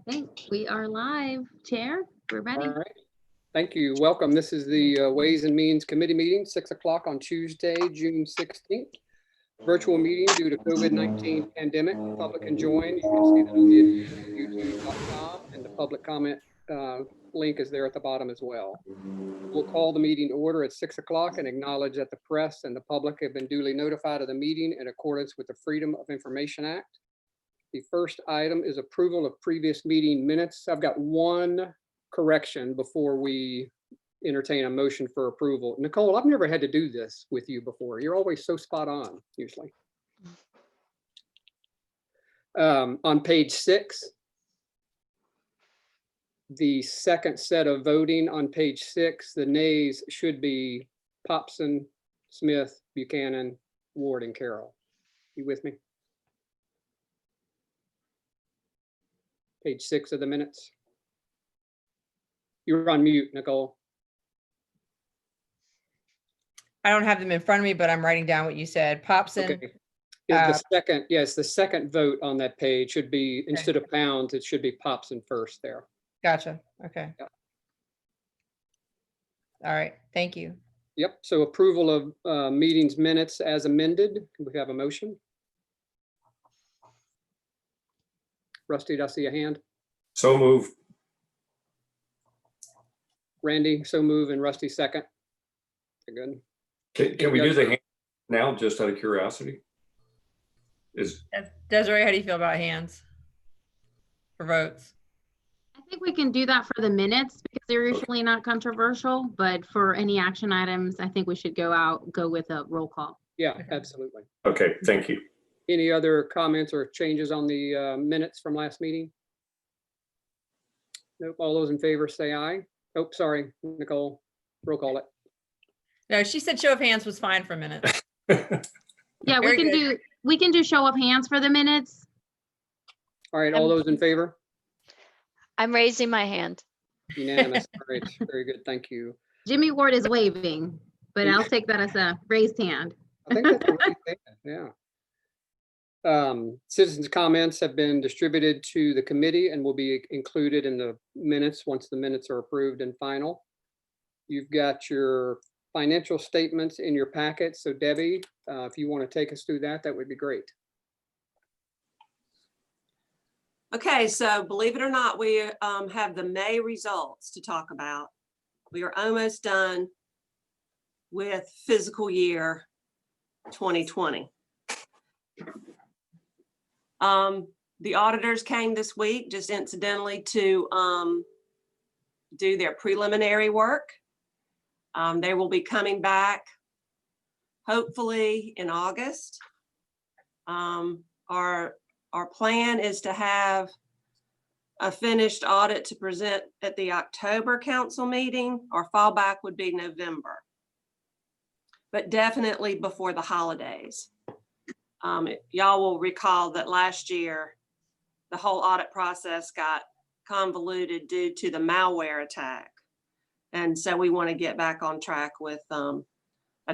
think we are live. Chair, we're ready. All right. Thank you. Welcome. This is the Ways and Means Committee meeting, 6 o'clock on Tuesday, June 16th. Virtual meeting due to COVID-19 pandemic. The public can join. You can see that on the youtube.com, and the public comment link is there at the bottom as well. We'll call the meeting to order at 6 o'clock and acknowledge that the press and the public have been duly notified of the meeting in accordance with the Freedom of Information Act. The first item is approval of previous meeting minutes. I've got one correction before we entertain a motion for approval. Nicole, I've never had to do this with you before. You're always so spot on, usually. On page 6, the second set of voting on page 6, the nays should be Popson, Smith, Buchanan, Ward, and Carroll. You with me? Page 6 of the minutes. You're on mute, Nicole. I don't have them in front of me, but I'm writing down what you said. Popson. Okay. The second, yes, the second vote on that page should be, okay, instead of pounds, it should be Popson first there. Gotcha. Okay. Yep. All right. Thank you. Yep. So approval of meetings minutes as amended. Can we have a motion? Rusty, did I see a hand? So move. Randy, so move, and Rusty second. Good. Can we do the hand now, just out of curiosity? Desiree, how do you feel about hands for votes? I think we can do that for the minutes because they're usually not controversial, but for any action items, I think we should go with a roll call. Yeah, Okay. absolutely. Okay, thank you. Any other comments or changes on the minutes from last meeting? Nope. All those in favor say aye. Oh, sorry, Nicole, roll call it. No, she said show of hands was fine for a minute. Yeah, Very we can do show of hands for the minutes. All right, all those in favor? I'm raising my hand. Unanimous. All right, very good. Thank you. Jimmy Ward is waving, but I'll take that as a raised hand. I think that's what we said, yeah. Citizens' comments have been distributed to the committee and will be included in the minutes once the minutes are approved and final. You've got your financial statements in your packet. So Debbie, if you want to take us through that, that would be great. Okay, so believe it or not, we have the May results to talk about. We are almost done with fiscal year 2020. The auditors came this week just incidentally to do their preliminary work. They will be coming back hopefully in August. Our plan is to have a finished audit to present at the October council meeting. Our fallback would be November, but definitely before the holidays. Y'all will recall that last year, the whole audit process got convoluted due to the malware attack. And so we want to get back on track with a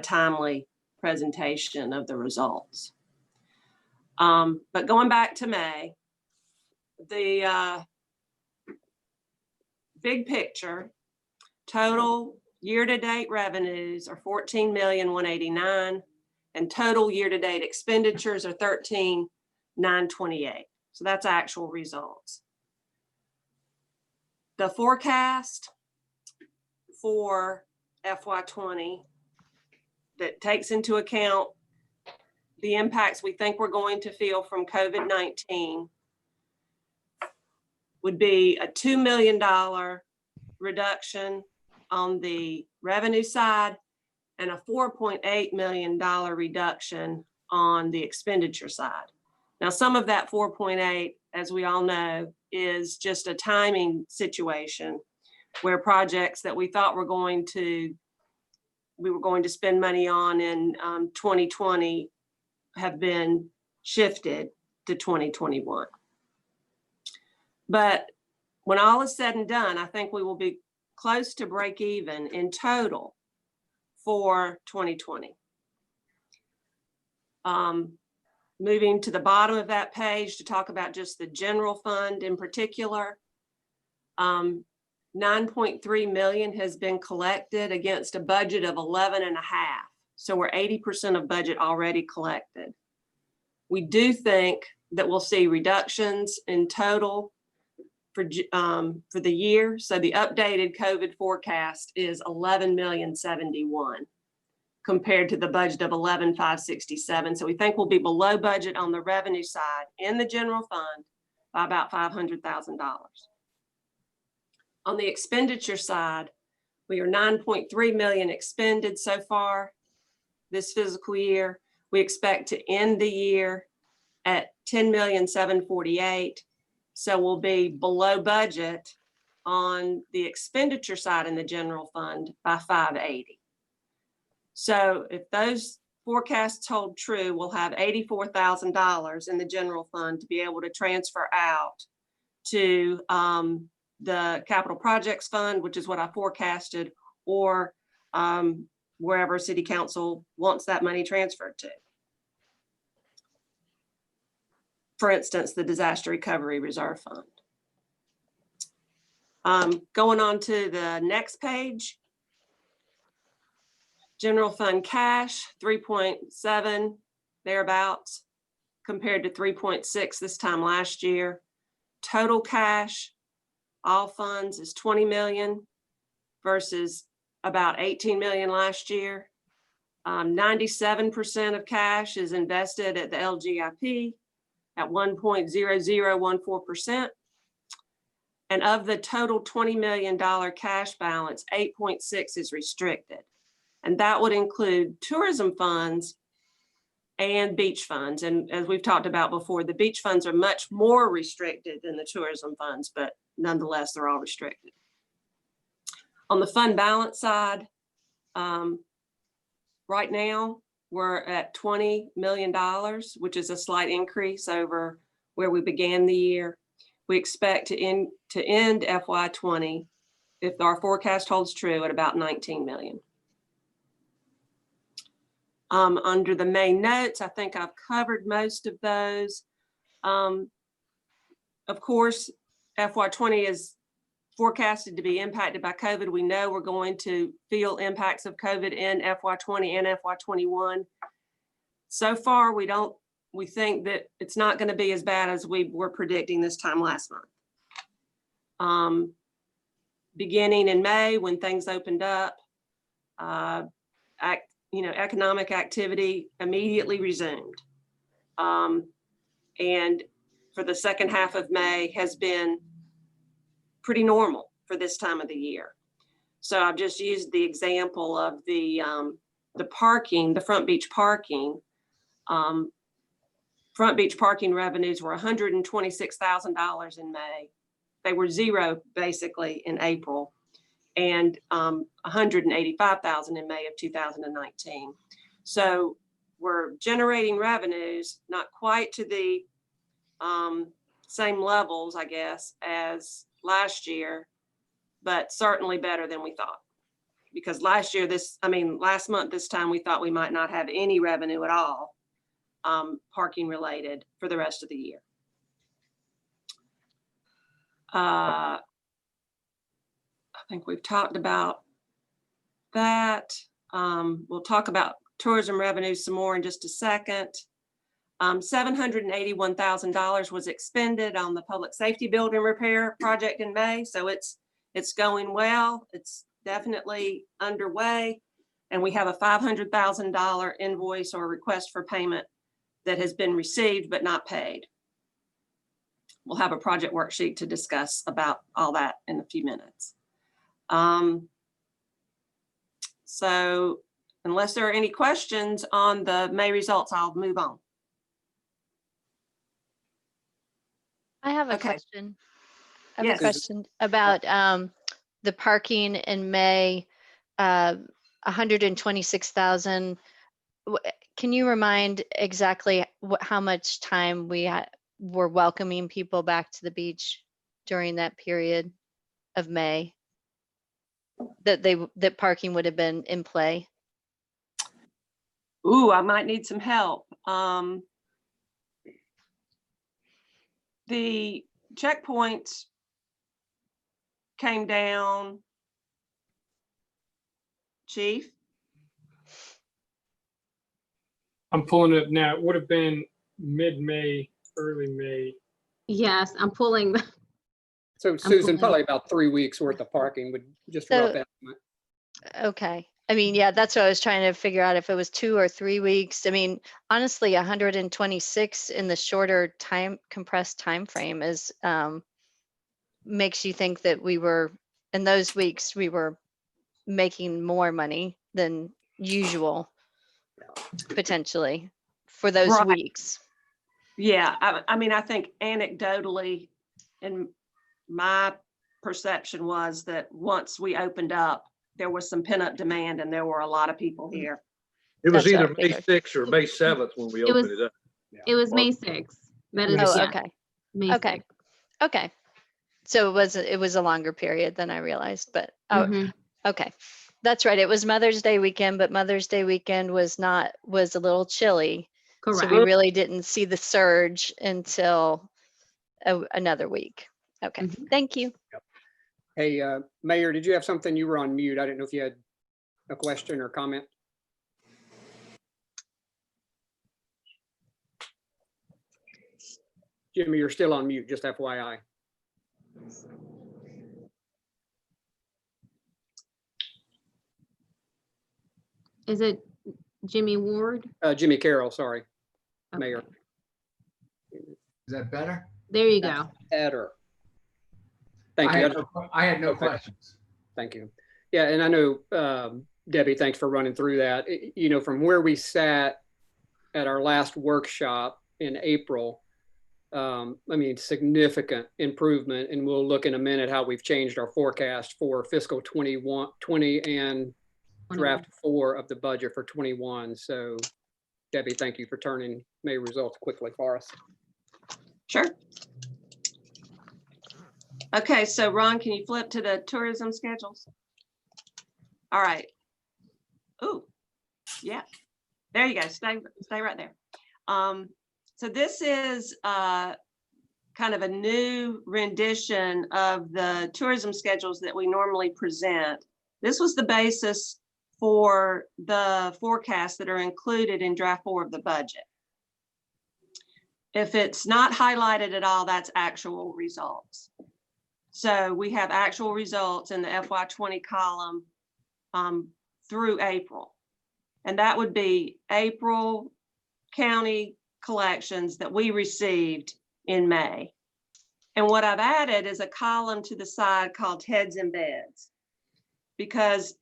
timely presentation of the results. But going back to May, the big picture, total year-to-date revenues are $14,189,000, and total year-to-date expenditures are $13,928. So that's actual results. The forecast for FY20 that takes into account the impacts we think we're going to feel from COVID-19 would be a $2 million reduction on the revenue side and a $4.8 million reduction on the expenditure side. Now, some of that 4.8, as we all know, is just a timing situation where projects that we thought we were going to spend money on in 2020 have been shifted to 2021. But when all is said and done, I think we will be close to break even in total for 2020. Moving to the bottom of that page to talk about just the general fund in particular. 9.3 million has been collected against a budget of 11.5. So we're 80% of budget already collected. We do think that we'll see reductions in total for the year. So the updated COVID forecast is 11,071,000 compared to the budget of 11,567. So we think we'll be below budget on the revenue side in the general fund by about $500,000. On the expenditure side, we are 9.3 million expended so far this fiscal year. We expect to end the year at 10,748,000. So we'll be below budget on the expenditure side in the general fund by 580. So if those forecasts hold true, we'll have $84,000 in the general fund to be able to transfer out to the capital projects fund, which is what I forecasted, or wherever city council wants that money transferred to. For instance, the disaster recovery reserve fund. Going on to the next page. General fund cash, 3.7 thereabouts, compared to 3.6 this time last year. Total cash, all funds, is 20 million versus about 18 million last year. 97% of cash is invested at the LGIP at 1.0014%. And of the total $20 million cash balance, 8.6 is restricted. And that would include tourism funds and beach funds. And as we've talked about before, the beach funds are much more restricted than the tourism funds, but nonetheless, they're all restricted. On the fund balance side, right now, we're at $20 million, which is a slight increase over where we began the year. We expect to end FY20, if our forecast holds true, at about 19 million. Under the main notes, I think I've covered most of those. Of course, FY20 is forecasted to be impacted by COVID. We know we're going to feel impacts of COVID in FY20 and FY21. So far, we think that it's not going to be as bad as we were predicting this time last month. Beginning in May, when things opened up, economic activity immediately resumed. And for the second half of May has been pretty normal for this time of the year. So I've just used the example of the parking, the Front Beach parking. Front Beach parking revenues were $126,000 in May. They were zero basically in April, and 185,000 in May of 2019. So we're generating revenues, not quite to the same levels, I guess, as last year, but certainly better than we thought. Because last month, this time, we thought we might not have any revenue at all, parking related, for the rest of the year. I think we've talked about that. We'll talk about tourism revenues some more in just a second. $781,000 was expended on the public safety building repair project in May. So it's going well. It's definitely underway. And we have a $500,000 invoice or request for payment that has been received but not paid. We'll have a project worksheet to discuss about all that in a few minutes. So unless there are any questions on the May results, I'll move on. I have a Okay. question. I have Yes. a question about the parking in May, 126,000. Can you remind exactly how much time we were welcoming people back to the beach during that period of May that parking would have been in play? Ooh, I might need some help. the checkpoints came down. Chief, I'm pulling it up now. It would have been mid-May, early May. Yes, I'm pulling. So Susan, pulling- probably about 3 weeks worth of parking would just So- rough estimate. Okay. I mean, yeah, that's what I was trying to figure out if it was 2 or 3 weeks. I mean, honestly, 126 in the shorter time, compressed time frame is makes you think that we were, in those weeks, we were making more money than usual, potentially, for those Right. weeks. yeah, I mean, I think anecdotally, and my perception was that once we opened up, there was some pent-up demand and there were a lot of people here. It was That's what I either May figured. 6th or May 7th when we It was- opened it up. It was May 6th. That is, Oh, yeah, okay. May Okay. 6th. Okay. So it was a longer period than I realized, but oh, Mhm. okay. That's right. It was Mother's Day weekend, but Mother's Day weekend was a little chilly. So Correct. we really didn't see the surge until another week. Okay, Mhm. thank you. Hey, Mayor, did you have something? You were on mute. I didn't know if you had a question or comment. Jimmy, you're still on mute, just FYI. Is it Jimmy Ward? Jimmy Carroll, sorry, Okay. Mayor. Is that better? There you go. Eder. Thank I you. had I had no Okay. questions. Thank you. Yeah, and I know, Debbie, thanks for running through that. You know, from where we sat at our last workshop in April, I mean, significant improvement, and we'll look in a minute how we've changed our forecast for fiscal 20 and draft 4 of the budget for 21. So Debbie, thank you for turning May results quickly for us. Sure. Okay, so Ron, can you flip to the tourism schedules? All right. Ooh, yeah. There you go. Stay right there. So this is kind of a new rendition of the tourism schedules that we normally present. This was the basis for the forecasts that are included in draft 4 of the budget. If it's not highlighted at all, that's actual results. So we have actual results in the FY20 column through April. And that would be April county collections that we received in May. And what I've added is a column to the side called heads and beds, because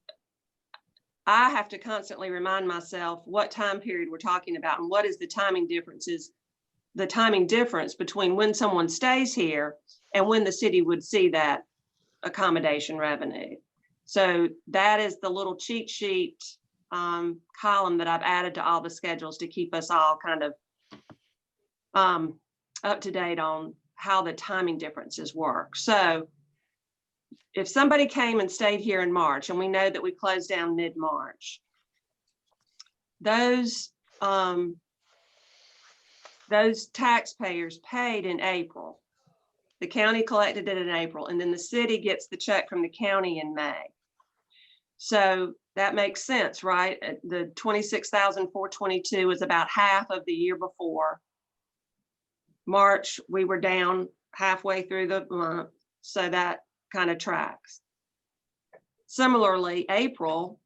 I have to constantly remind myself what time period we're talking about and what is the timing difference between when someone stays here and when the city would see that accommodation revenue. So that is the little cheat sheet column that I've added to all the schedules to keep us all kind of up to date on how the timing differences work. So if somebody came and stayed here in March, and we know that we closed down mid-March, those taxpayers paid in April. The county collected it in April, and then the city gets the check from the county in May. So that makes sense, right? The $26,422 is about half of the year before. March, we were down halfway through the month, so that kind of tracks. Similarly, April,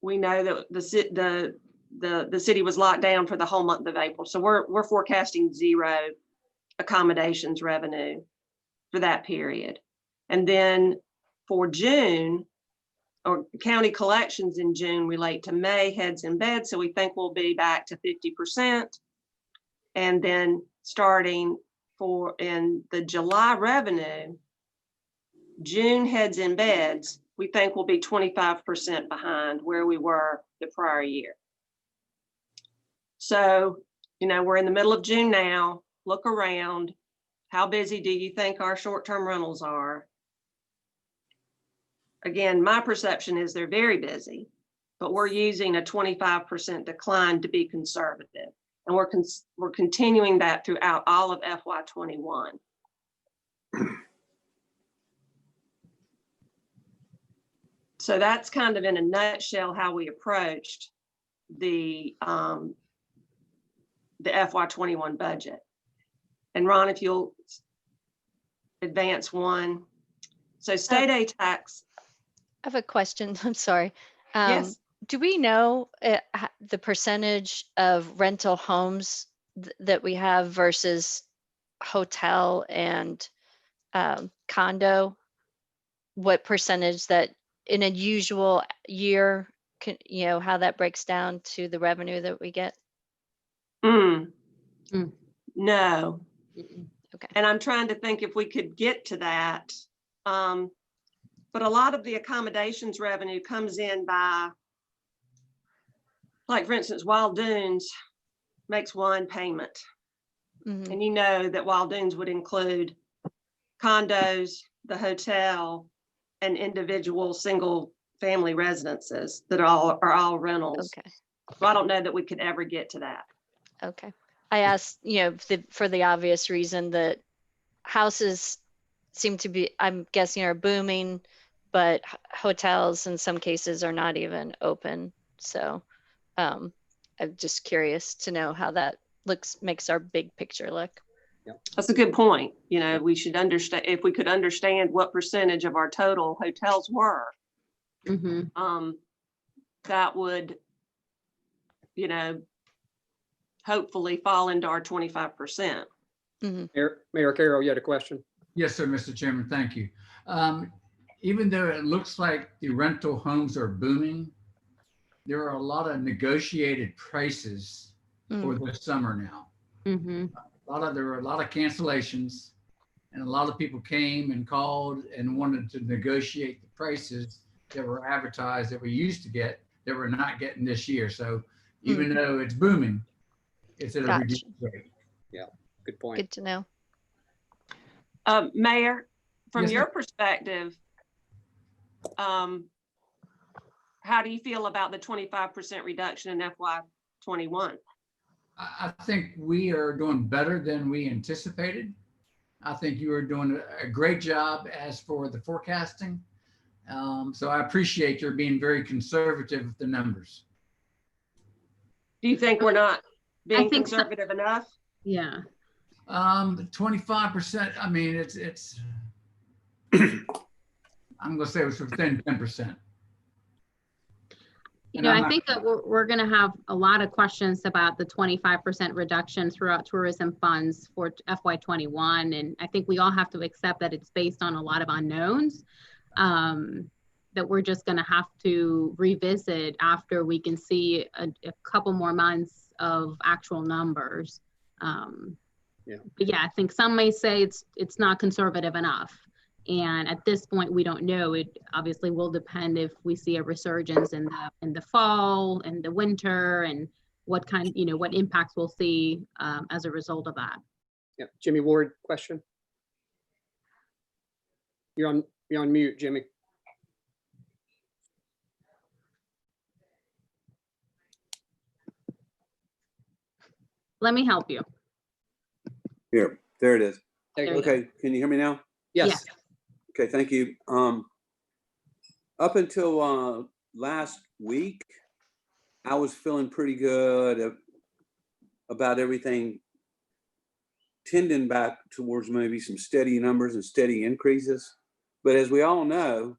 we know that the city was locked down for the whole month of April. So we're forecasting 0 accommodations revenue for that period. And then for June, or county collections in June relate to May heads and beds. So we think we'll be back to 50%. And then starting in the July revenue, June heads and beds, we think we'll be 25% behind where we were the prior year. So, you know, we're in the middle of June now. Look around. How busy do you think our short-term rentals are? Again, my perception is they're very busy, but we're using a 25% decline to be conservative. And we're continuing that throughout all of FY21. So that's kind of in a nutshell how we approached the FY21 budget. And Ron, if you'll advance one. So state aid tax, I have a question. I'm sorry. yes, Do we know the percentage of rental homes that we have versus hotel and condo? What percentage that in a usual year, how that breaks down to the revenue that we get? no. Mm-mm. And I'm trying to think if we could get to that. But a lot of the accommodations revenue comes in by, like for instance, Wild Dunes makes one payment. Mhm. And you know that Wild Dunes would include condos, the hotel, and individual single family residences that are all rentals. Okay. So I don't know that we could ever get to that. Okay. I asked, for the obvious reason that houses seem to be, I'm guessing, are booming, but hotels in some cases are not even open. So I'm just curious to know how that makes our big picture look. That's a good point. We should understand, if we could understand what percentage of our total hotels were, Mhm. that would, hopefully fall into our 25%. Mayor Carroll, you had a question? Yes, sir, Mr. Chairman, thank you. Even though it looks like the rental homes are booming, there are a lot of negotiated prices for the summer now. Mhm. There were a lot of cancellations, and a lot of people came and called and wanted to negotiate the prices that were advertised that we used to get that we're not getting this year. So even though it's booming, it's at a Gotcha. reduced rate. Yeah, good point. Good to know. Mayor, from Yes, your ma'am. perspective, how do you feel about the 25% reduction in FY21? I think we are doing better than we anticipated. I think you are doing a great job as for the forecasting. So I appreciate your being very conservative with the numbers. Do you think we're not being think so. conservative enough? Yeah. 25%, I mean, it's I'm gonna say it was within 10%. I think that we're going to have a lot of questions about the 25% reduction throughout tourism funds for FY21. And I think we all have to accept that it's based on a lot of unknowns that we're just going to have to revisit after we can see a couple more months of actual numbers. But yeah, I think some may say it's not conservative enough. And at this point, we don't know. It obviously will depend if we see a resurgence in the fall and the winter, and what impacts we'll see as a result of that. Yeah, Jimmy Ward, question. You're on mute, Jimmy. Let me help you. Here, there it is. There you go. Okay, can you hear me now? Yes. Okay, thank you. Up until last week, I was feeling pretty good about everything tending back towards maybe some steady numbers and steady increases. But as we all know,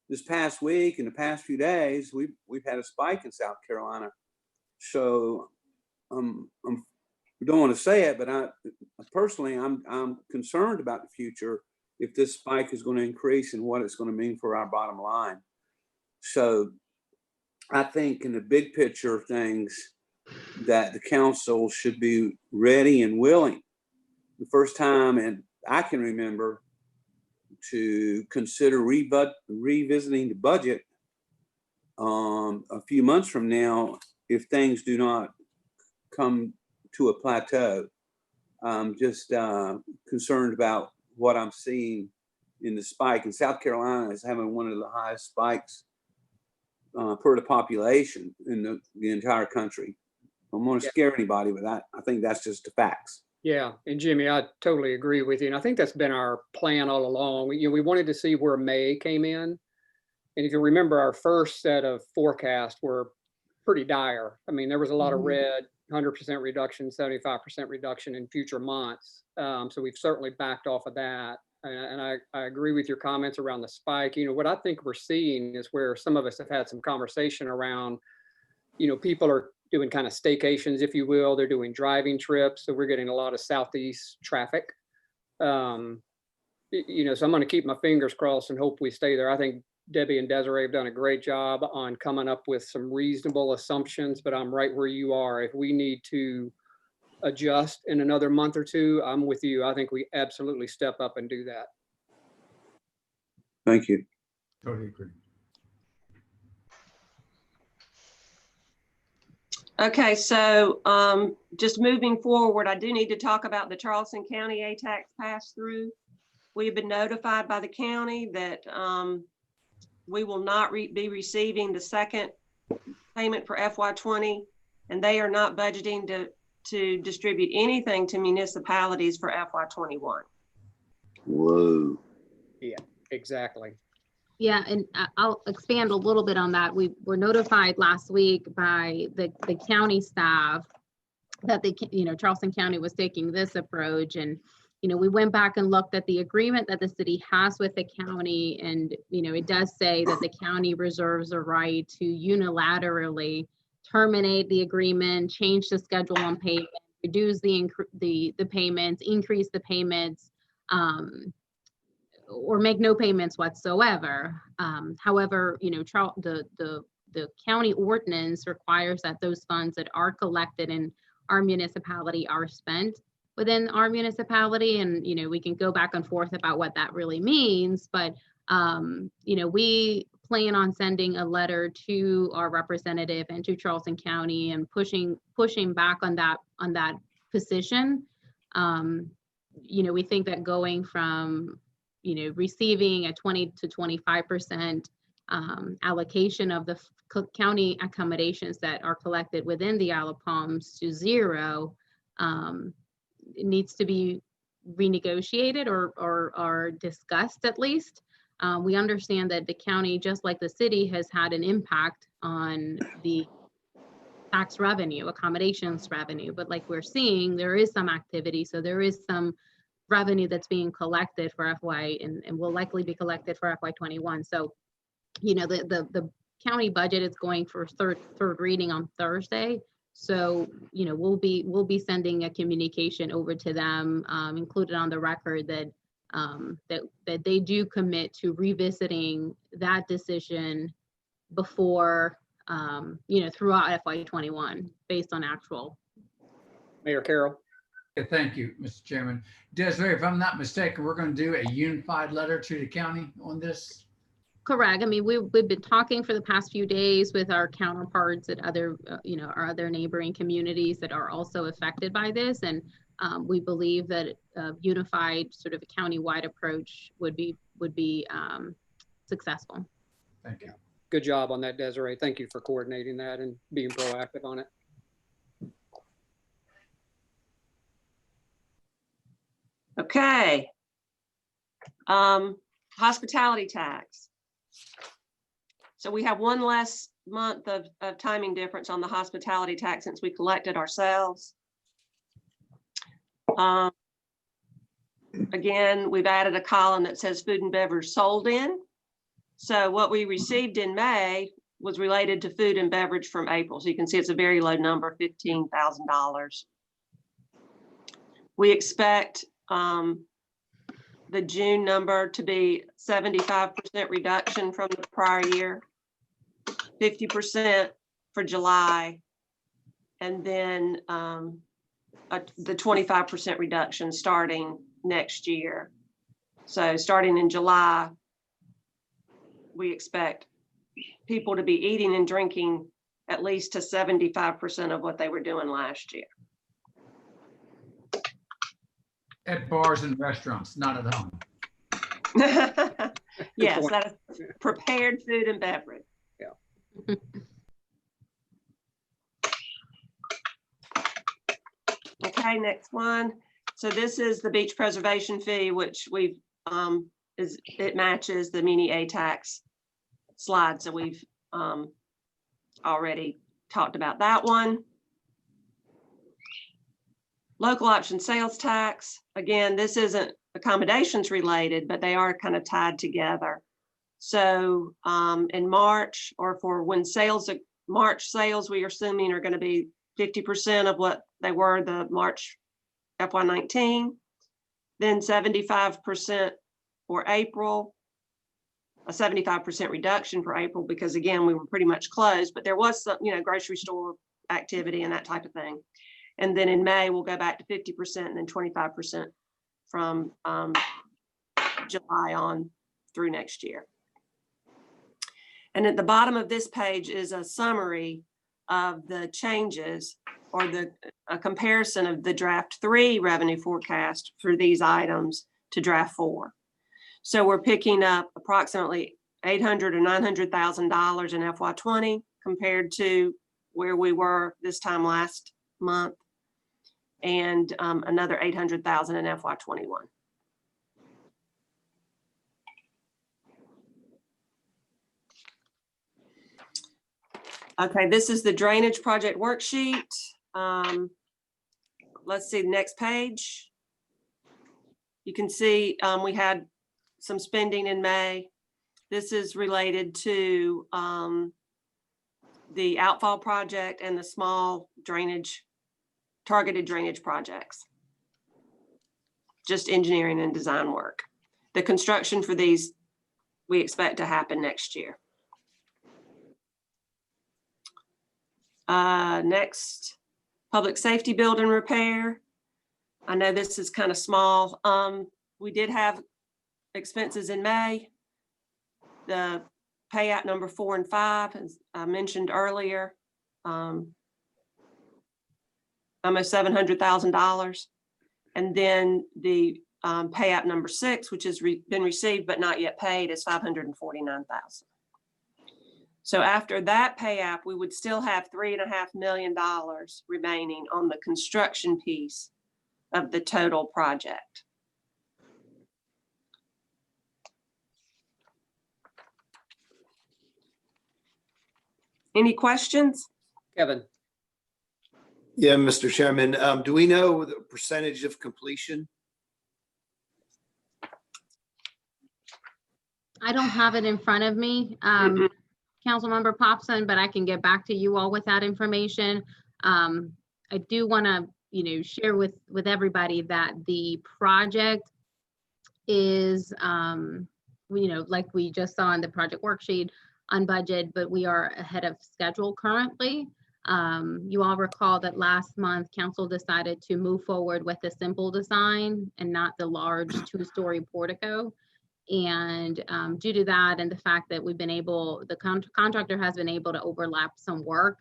this past week and the past few days, we've had a spike in South Carolina. So I don't want to say it, but I'm concerned about the future if this spike is going to increase and what it's going to mean for our bottom line. So I think in the big picture of things that the council should be ready and willing, the first time and I can remember, to consider revisiting the budget a few months from now if things do not come to a plateau. I'm just concerned about what I'm seeing in the spike. And South Carolina is having one of the highest spikes per the population in the entire country. I don't want to scare anybody with that. I think that's just the facts. Yeah, and Jimmy, I totally agree with you. And I think that's been our plan all along. We wanted to see where May came in. And if you remember, our first set of forecasts were pretty dire. I mean, there was a lot of red, 100% reduction, 75% reduction in future months. So we've certainly backed off of that. And I agree with your comments around the spike. What I think we're seeing is where some of us have had some conversation around, people are doing kind of staycations, if you will. They're doing driving trips. So we're getting a lot of Southeast traffic. So I'm going to keep my fingers crossed and hope we stay there. I think Debbie and Desiree have done a great job on coming up with some reasonable assumptions, but I'm right where you are. If we need to adjust in another month or two, I'm with you. I think we absolutely step up and do that. Thank you. Totally agree. Okay, so just moving forward, I do need to talk about the Charleston County ATAX pass-through. We have been notified by the county that we will not be receiving the second payment for FY20, and they are not budgeting to distribute anything to municipalities for FY21. Whoa. Yeah, exactly. Yeah, and I'll expand a little bit on that. We were notified last week by the county staff that Charleston County was taking this approach. And, we went back and looked at the agreement that the city has with the county. And, it does say that the county reserves a right to unilaterally terminate the agreement, change the schedule on payment, reduce the payments, increase the payments, or make no payments whatsoever. However, the county ordinance requires that those funds that are collected in our municipality are spent within our municipality. And, we can go back and forth about what that really means, but, we plan on sending a letter to our representative and to Charleston County and pushing back on that position. We think that going from receiving a 20 to 25% allocation of the county accommodations that are collected within the Isle of Palms to zero, it needs to be renegotiated or discussed at least. We understand that the county, just like the city, has had an impact on the tax revenue, accommodations revenue, but like we're seeing, there is some activity. So there is some revenue that's being collected for FY and will likely be collected for FY21. So, the county budget is going for third reading on Thursday. So, we'll be sending a communication over to them, included on the record that they do commit to revisiting that decision before, throughout FY21 based on actual. Mayor Carroll. Okay, thank you, Mr. Chairman. Desiree, if I'm not mistaken, we're going to do a unified letter to the county on this. Correct. I mean, we've been talking for the past few days with our counterparts at other, our other neighboring communities that are also affected by this. And we believe that a unified sort of a county-wide approach would be successful. Thank you. Good job on that, Desiree. Thank you for coordinating that and being proactive on it. Okay. Hospitality tax. So we have one less month of timing difference on the hospitality tax since we collected ourselves. Again, we've added a column that says food and beverage sold in. So what we received in May was related to food and beverage from April. So you can see it's a very low number, $15,000. We expect the June number to be 75% reduction from the prior year, 50% for July, and then the 25% reduction starting next year. So starting in July, we expect people to be eating and drinking at least to 75% of what they were doing last year. At bars and restaurants, not at home. Yes, that is prepared food and beverage. Yeah. Okay, next one. So this is the beach preservation fee, which we've, it matches the mini A-tax slide. So we've already talked about that one. Local option sales tax. Again, this isn't accommodations related, but they are kind of tied together. So in March, or for when sales, March sales, we are assuming are going to be 50% of what they were the March FY19, then 75% for April, a 75% reduction for April, because again, we were pretty much closed, but there was some, grocery store activity and that type of thing. And then in May, we'll go back to 50% and then 25% from July on through next year. And at the bottom of this page is a summary of the changes, or a comparison of the draft 3 revenue forecast for these items to draft 4. So we're picking up approximately $800,000 or $900,000 in FY20 compared to where we were this time last month, and another $800,000 in FY21. Okay, this is the drainage project worksheet. Let's see the next page. You can see we had some spending in May. This is related to the outfall project and the small drainage, targeted drainage projects. Just engineering and design work. The construction for these, we expect to happen next year. Next, public safety building repair. I know this is kind of small. We did have expenses in May. The payout number 4 and 5, as I mentioned earlier, almost $700,000. And then the payout number 6, which has been received but not yet paid, is $549,000. So after that payout, we would still have $3.5 million remaining on the construction piece of the total project. Any questions? Kevin, Yeah, Mr. Chairman, do we know the percentage of completion? I don't have it in front of me, Councilmember Popson, but I can get back to you all with that information. I do want to, share with everybody that the project is, like we just saw in the project worksheet, on budget, but we are ahead of schedule currently. You all recall that last month, council decided to move forward with the simple design and not the large 2-story portico. And due to that and the fact that we've been able, the contractor has been able to overlap some work,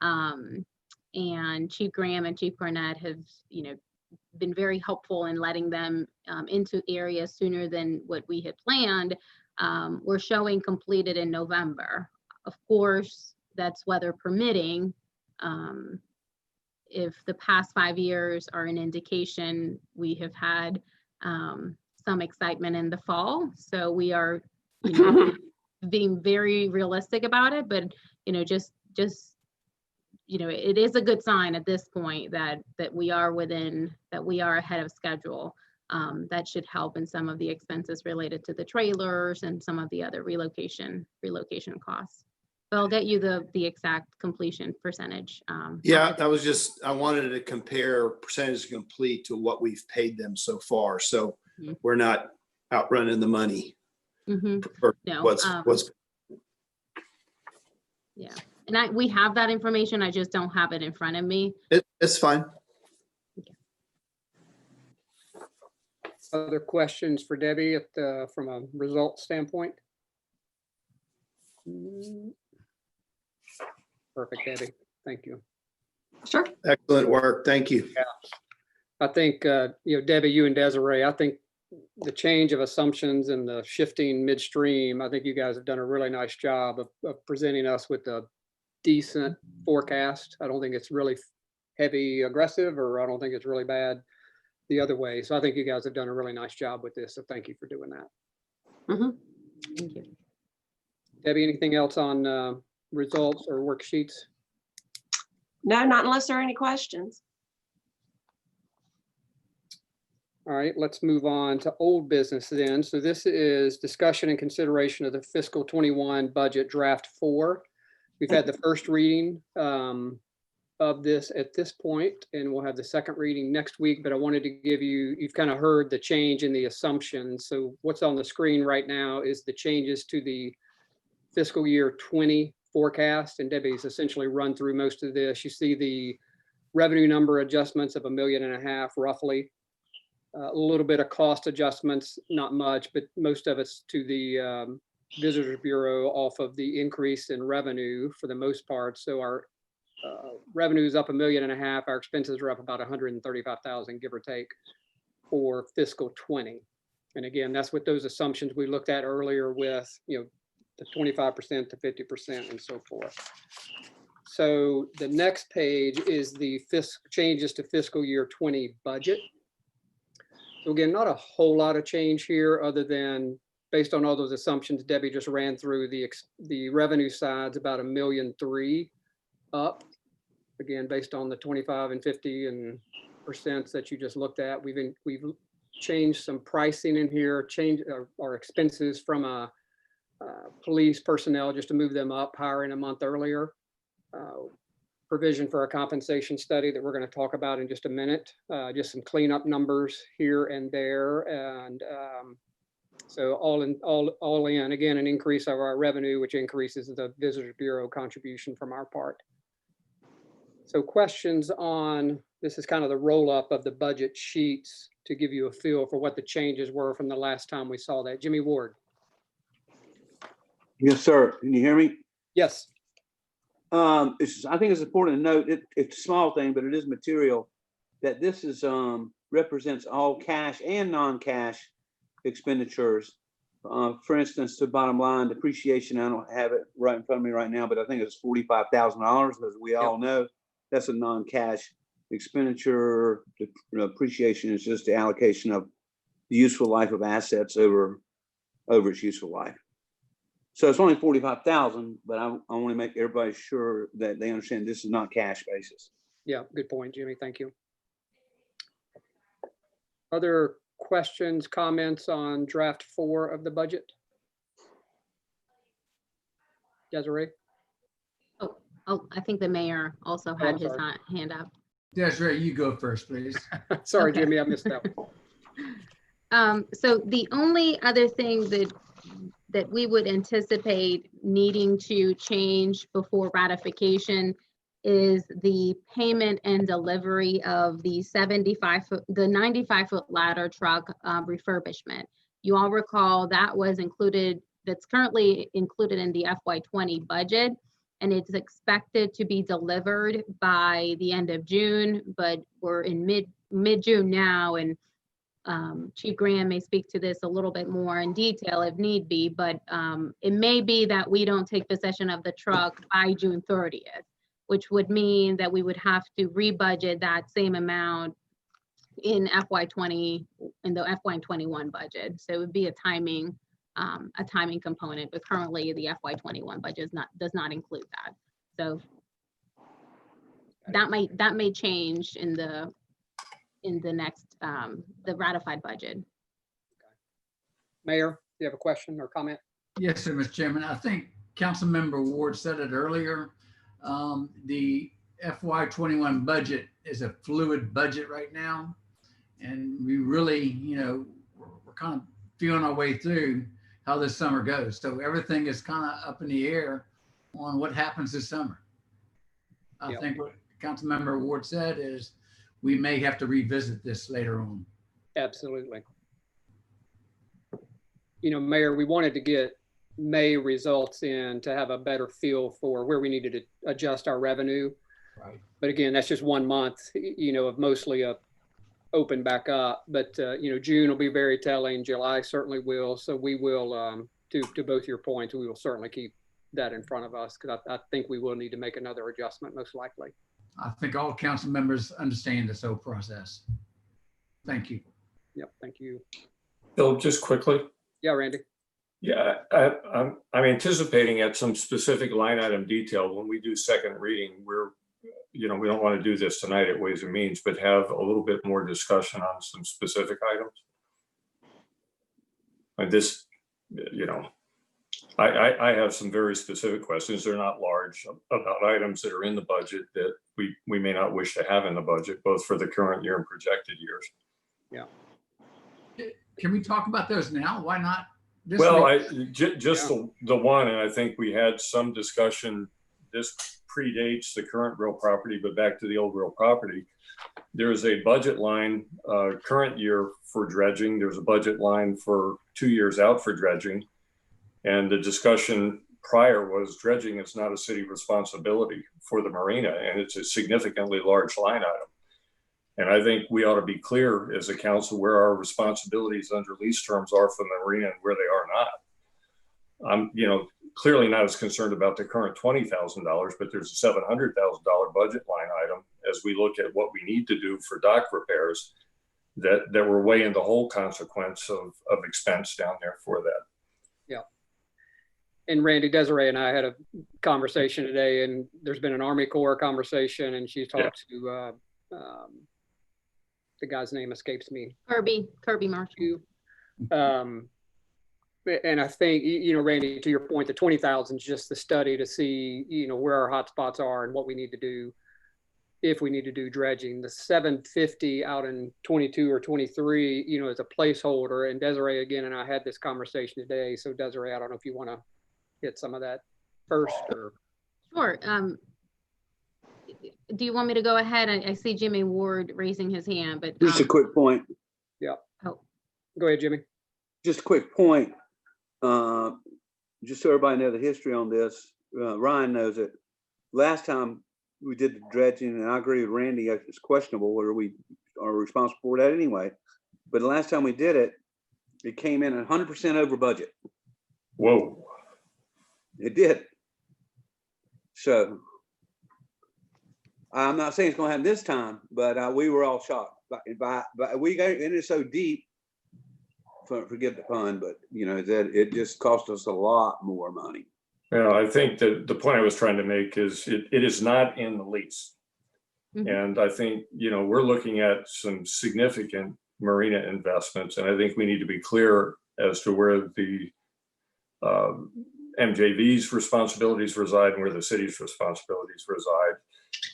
and Chief Graham and Chief Garnett have, been very helpful in letting them into areas sooner than what we had planned. We're showing completed in November. Of course, that's weather permitting. If the past 5 years are an indication, we have had some excitement in the fall. So we are, being very realistic about it, but, just, it is a good sign at this point that we are ahead of schedule. That should help in some of the expenses related to the trailers and some of the other relocation costs. But I'll get you the exact completion percentage. Yeah, I wanted to compare percentage complete to what we've paid them so far. So we're not outrunning the money. Or No, what's yeah, and we have that information. I just don't have it in front of me. It's fine. other questions for Debbie from a result standpoint? Perfect, Debbie. Thank you. Sure. Excellent work. Thank you. Yeah. I think, Debbie, you and Desiree, I think the change of assumptions and the shifting midstream, I think you guys have done a really nice job of presenting us with a decent forecast. I don't think it's really heavy aggressive, or I don't think it's really bad the other way. So I think you guys have done a really nice job with this. So thank you for doing that. Mhm. Thank you. Debbie, anything else on results or worksheets? No, not unless there are any questions. All right, let's move on to old business then. So this is discussion and consideration of the fiscal 21 budget draft 4. We've had the first reading of this at this point, and we'll have the second reading next week, but I wanted to give you, you've kind of heard the change in the assumptions. So what's on the screen right now is the changes to the fiscal year 20 forecast, and Debbie's essentially run through most of this. You see the revenue number adjustments of $1.5 million roughly. A little bit of cost adjustments, not much, but most of it's to the Visitors Bureau off of the increase in revenue for the most part. So our revenue is up $1.5 million. Our expenses are up about 135,000, give or take, for fiscal 20. And again, that's what those assumptions we looked at earlier with, the 25% to 50% and so forth. So the next page is the changes to fiscal year 20 budget. So again, not a whole lot of change here other than based on all those assumptions Debbie just ran through. The revenue side's about $1.3 million up. Again, based on the 25 and 50 and percents that you just looked at. We've changed some pricing in here, changed our expenses from a police personnel just to move them up, hiring a month earlier. Provision for a compensation study that we're going to talk about in just a minute. Just some cleanup numbers here and there, and so all in, again, an increase of our revenue, which increases the Visitors Bureau contribution from our part. So questions on, this is kind of the roll up of the budget sheets to give you a feel for what the changes were from the last time we saw that. Jimmy Ward. Yes, sir. Can you hear me? Yes. I think it's important to note, it's a small thing, but it is material, that this is represents all cash and non-cash expenditures. For instance, the bottom line depreciation, I don't have it right in front of me right now, but I think it's $45,000, as we all know. That's a non-cash expenditure. Depreciation is just the allocation of the useful life of assets over its useful life. So it's only 45,000, but I want to make everybody sure that they understand this is not cash basis. Yeah, good point, Jimmy. Thank you. Other questions, comments on draft 4 of the budget? Desiree? Oh, I think the mayor also had his hand up. Desiree, you go first, please. Sorry, Okay. Jimmy, I missed that one. So the only other thing that we would anticipate needing to change before ratification is the payment and delivery of the 95-foot ladder truck refurbishment. You all recall that was included, that's currently included in the FY20 budget, and it's expected to be delivered by the end of June, but we're in mid-June now, and Chief Graham may speak to this a little bit more in detail if need be, but it may be that we don't take possession of the truck by June 30th, which would mean that we would have to rebudget that same amount in FY20, in the FY21 budget. So it would be a timing component, but currently the FY21 budget does not include that. So that may change in the next, the ratified budget. Mayor, do you have a question or comment? Yes, sir, Mr. Chairman. I think Councilmember Ward said it earlier. The FY21 budget is a fluid budget right now. And we really, we're kind of feeling our way through how this summer goes. So everything is kind of up in the air on what happens this summer. I think what Councilmember Ward said is we may have to revisit this later on. Absolutely. Mayor, we wanted to get May results in to have a better feel for where we needed to adjust our revenue. Right. But again, that's just 1 month, of mostly a open back up. But, June will be very telling. July certainly will. So we will, to both your points, we will certainly keep that in front of us because I think we will need to make another adjustment most likely. I think all council members understand this whole process. Thank you. Yep, thank you. Bill, just quickly. Yeah, Randy. Yeah, I'm anticipating at some specific line item detail when we do second reading, we don't want to do this tonight at Ways and Means, but have a little bit more discussion on some specific items. And this, I have some very specific questions. They're not large, about items that are in the budget that we may not wish to have in the budget, both for the current year and projected years. Yeah. Can we talk about those now? Why not? this Well, week? just the one, and I think we had some discussion, this predates the current real property, but back to the old real property. There's a budget line current year for dredging. There's a budget line for 2 years out for dredging. And the discussion prior was dredging is not a city responsibility for the marina, and it's a significantly large line item. And I think we ought to be clear as a council where our responsibilities under lease terms are for the marina and where they are not. I'm, clearly not as concerned about the current $20,000, but there's a $700,000 budget line item as we look at what we need to do for dock repairs that we're weighing the whole consequence of expense down there for that. Yeah. And Randy, Desiree and I had a conversation today, and there's been an Army Corps conversation, and she talked to the guy's name escapes me. Kirby Marshall. And I think, Randy, to your point, the 20,000 is just the study to see, where our hot spots are and what we need to do if we need to do dredging. The 750 out in 22 or 23, is a placeholder. And Desiree, again, and I had this conversation today. So Desiree, I don't know if you want to hit some of that first or. Sure. Do you want me to go ahead? I see Jimmy Ward raising his hand, but. Just a quick point. Yeah. Oh. Go ahead, Jimmy. Just a quick point. Just so everybody know the history on this, Ryan knows it. Last time we did the dredging, and I agree with Randy, it's questionable whether we are responsible for that anyway. But the last time we did it, it came in 100% over budget. Whoa. It did. So I'm not saying it's going to happen this time, but we were all shocked. But we got in it so deep. Forget the pun, but that it just cost us a lot more money. I think that the point I was trying to make is it is not in the lease. Mm-hmm. And I think, we're looking at some significant marina investments, and I think we need to be clear as to where the MJV's responsibilities reside and where the city's responsibilities reside.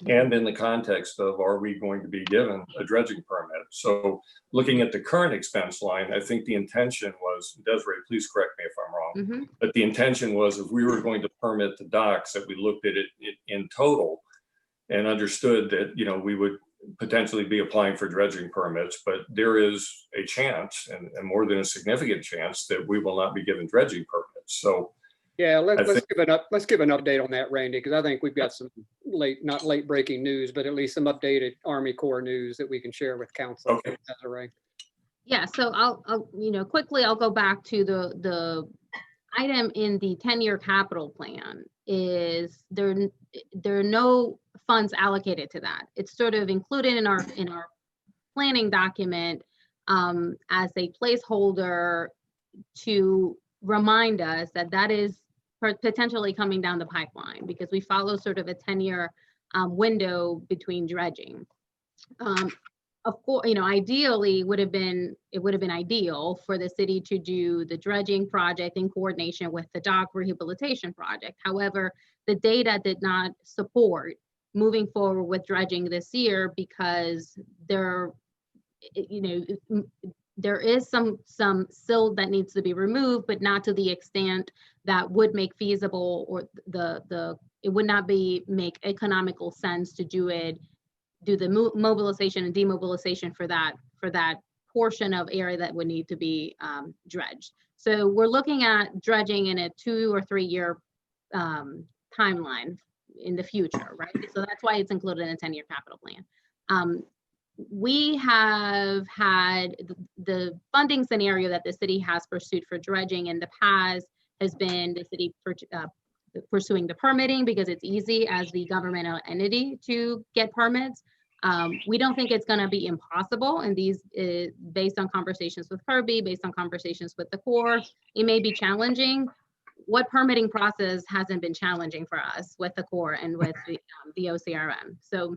And in the context of, are we going to be given a dredging permit? So looking at the current expense line, I think the intention was, Desiree, please correct me if I'm wrong, mm-hmm. but the intention was if we were going to permit the docks, that we looked at it in total and understood that, we would potentially be applying for dredging permits, but there is a chance, and more than a significant chance, that we will not be given dredging permits. So yeah, let's give an update on that, Randy, because I think we've got some not late breaking news, but at least some updated Army Corps news that we can share with council. Okay. Desiree. Yeah, so I'll quickly I'll go back to the item in the 10-year capital plan. Is there are no funds allocated to that. It's sort of included in our planning document as a placeholder to remind us that is potentially coming down the pipeline, because we follow sort of a 10-year window between dredging. Of course, ideally it would have been ideal for the city to do the dredging project in coordination with the dock rehabilitation project. However, the data did not support moving forward with dredging this year, because there is some silt that needs to be removed, but not to the extent that would make feasible, or it would not make economical sense to do the mobilization and demobilization for that portion of area that would need to be dredged. So we're looking at dredging in a 2 or 3 year timeline in the future, right? So that's why it's included in a 10-year capital plan. We have had the funding scenario that the city has pursued for dredging in the past has been the city pursuing the permitting, because it's easy as the governmental entity to get permits. We don't think it's going to be impossible, and these, based on conversations with Kirby, based on conversations with the Corps, it may be challenging. What permitting process hasn't been challenging for us with the Corps and with the OCRM? So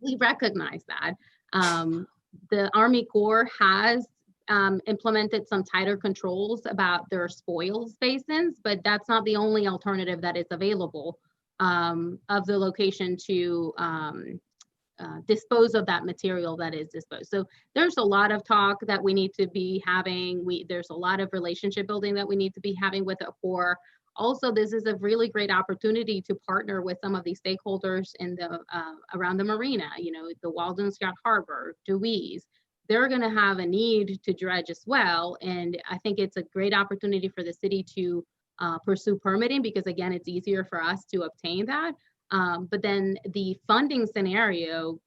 we recognize that. The Army Corps has implemented some tighter controls about their spoils basins, but that's not the only alternative that is available of the location to dispose of that material that is disposed. So there's a lot of talk that we need to be having. There's a lot of relationship building that we need to be having with the Corps. Also, this is a really great opportunity to partner with some of these stakeholders in the around the marina, you know, the Walden Scott Harbor, DeWeese. They're going to have a need to dredge as well. And I think it's a great opportunity for the city to pursue permitting, because again, it's easier for us to obtain that. But then the funding scenario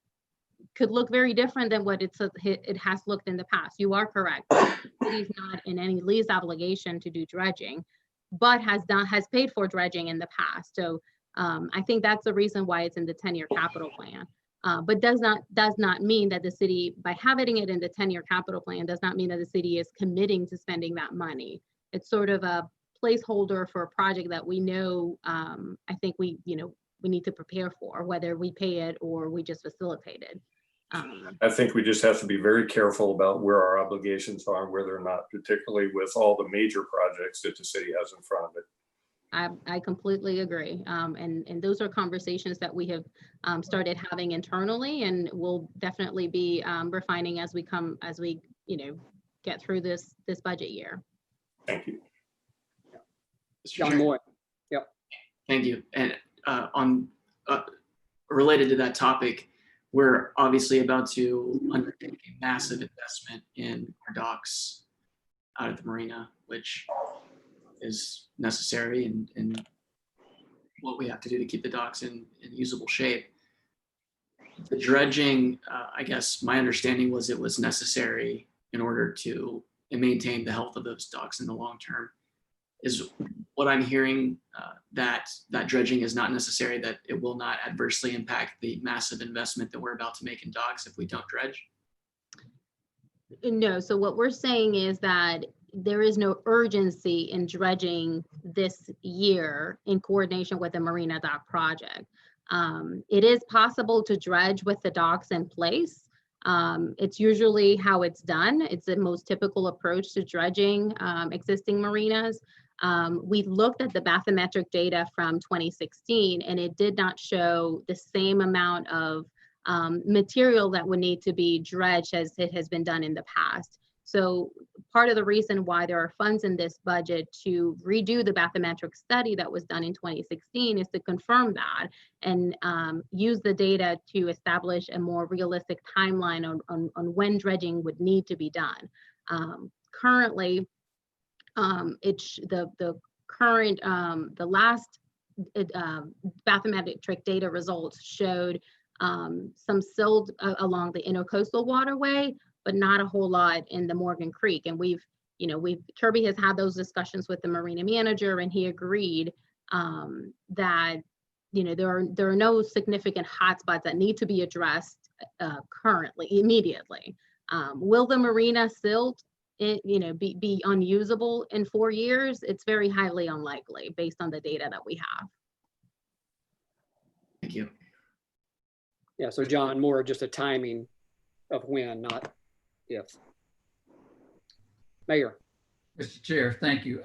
could look very different than what it has looked in the past. You are correct. The city's not in any lease obligation to do dredging, but has paid for dredging in the past. So I think that's the reason why it's in the 10-year capital plan. But does not mean that the city, by having it in the 10-year capital plan, does not mean that the city is committing to spending that money. It's sort of a placeholder for a project that we know, I think we need to prepare for, whether we pay it or we just facilitate it. I think we just have to be very careful about where our obligations are and where they're not, particularly with all the major projects that the city has in front of it. I completely agree. And those are conversations that we have started having internally, and we'll definitely be refining as we get through this budget year. Thank you. John Moy. Yep. Thank you. And related to that topic, we're obviously about to undertake a massive investment in our docks out at the marina, which is necessary and what we have to do to keep the docks in usable shape. The dredging, I guess my understanding was it was necessary in order to maintain the health of those docks in the long term. Is what I'm hearing that dredging is not necessary, that it will not adversely impact the massive investment that we're about to make in docks if we don't dredge? No, so what we're saying is that there is no urgency in dredging this year in coordination with the Marina Dock project. It is possible to dredge with the docks in place. It's usually how it's done. It's the most typical approach to dredging existing marinas. We looked at the bathymetric data from 2016, and it did not show the same amount of material that would need to be dredged as it has been done in the past. So part of the reason why there are funds in this budget to redo the bathymetric study that was done in 2016 is to confirm that and use the data to establish a more realistic timeline on when dredging would need to be done. Currently, the last bathymetric data results showed some silt along the intercoastal waterway, but not a whole lot in the Morgan Creek. And Kirby has had those discussions with the marina manager, and he agreed that there are no significant hotspots that need to be addressed immediately. Will the marina silt be unusable in 4 years? It's very highly unlikely based on the data that we have. Thank you. Yeah, so John, more just a timing of when, not if. Mayor. Mr. Chair, thank you.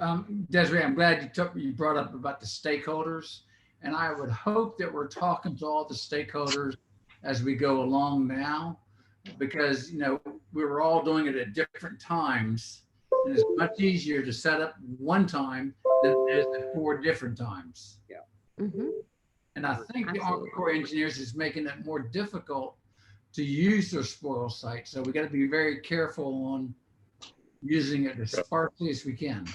Desiree, I'm glad you brought up about the stakeholders, and I would hope that we're talking to all the stakeholders as we go along now, because we were all doing it at different times, and it's much easier to set up one time than it is at 4 different times. Yeah. Mm-hmm. And I think the Army Corps of Engineers is making it more difficult to use their spoil site. So we got to be very careful on using it as sparsely as we can.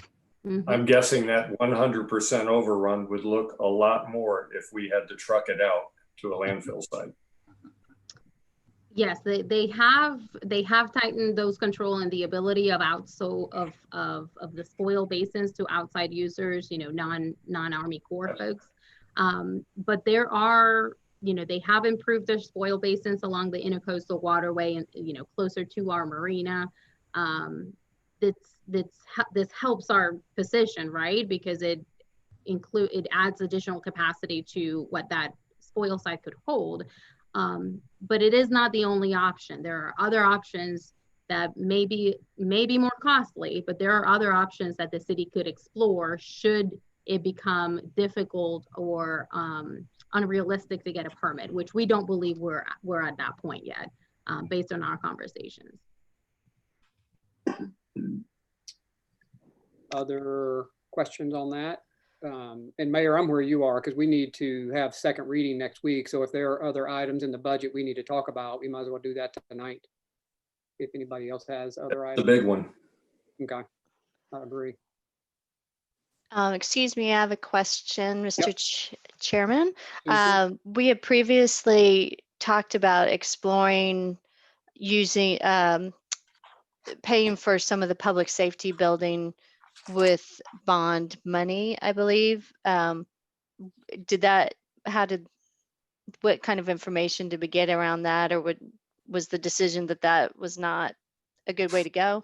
Mm-hmm. I'm guessing that 100% overrun would look a lot more if we had to truck it out to a landfill site. Yes, they have tightened those control and the ability of the spoil basins to outside users, non-Army Corps folks. But there are they have improved their spoil basins along the intercoastal waterway and, closer to our marina. This helps our position, right? Because it adds additional capacity to what that spoil site could hold. But it is not the only option. There are other options that may be more costly, but there are other options that the city could explore should it become difficult or unrealistic to get a permit, which we don't believe we're at that point yet, based on our conversations. Other questions on that? And Mayor, I'm where you are because we need to have second reading next week. So if there are other items in the budget we need to talk about, we might as well do that tonight. If anybody else has other The items. big one. Okay, I agree. Excuse me, I have a question, Mr. Chairman. Susan? We had previously talked about exploring using, paying for some of the public safety building with bond money, I believe. What kind of information did we get around that, or was the decision that was not a good way to go?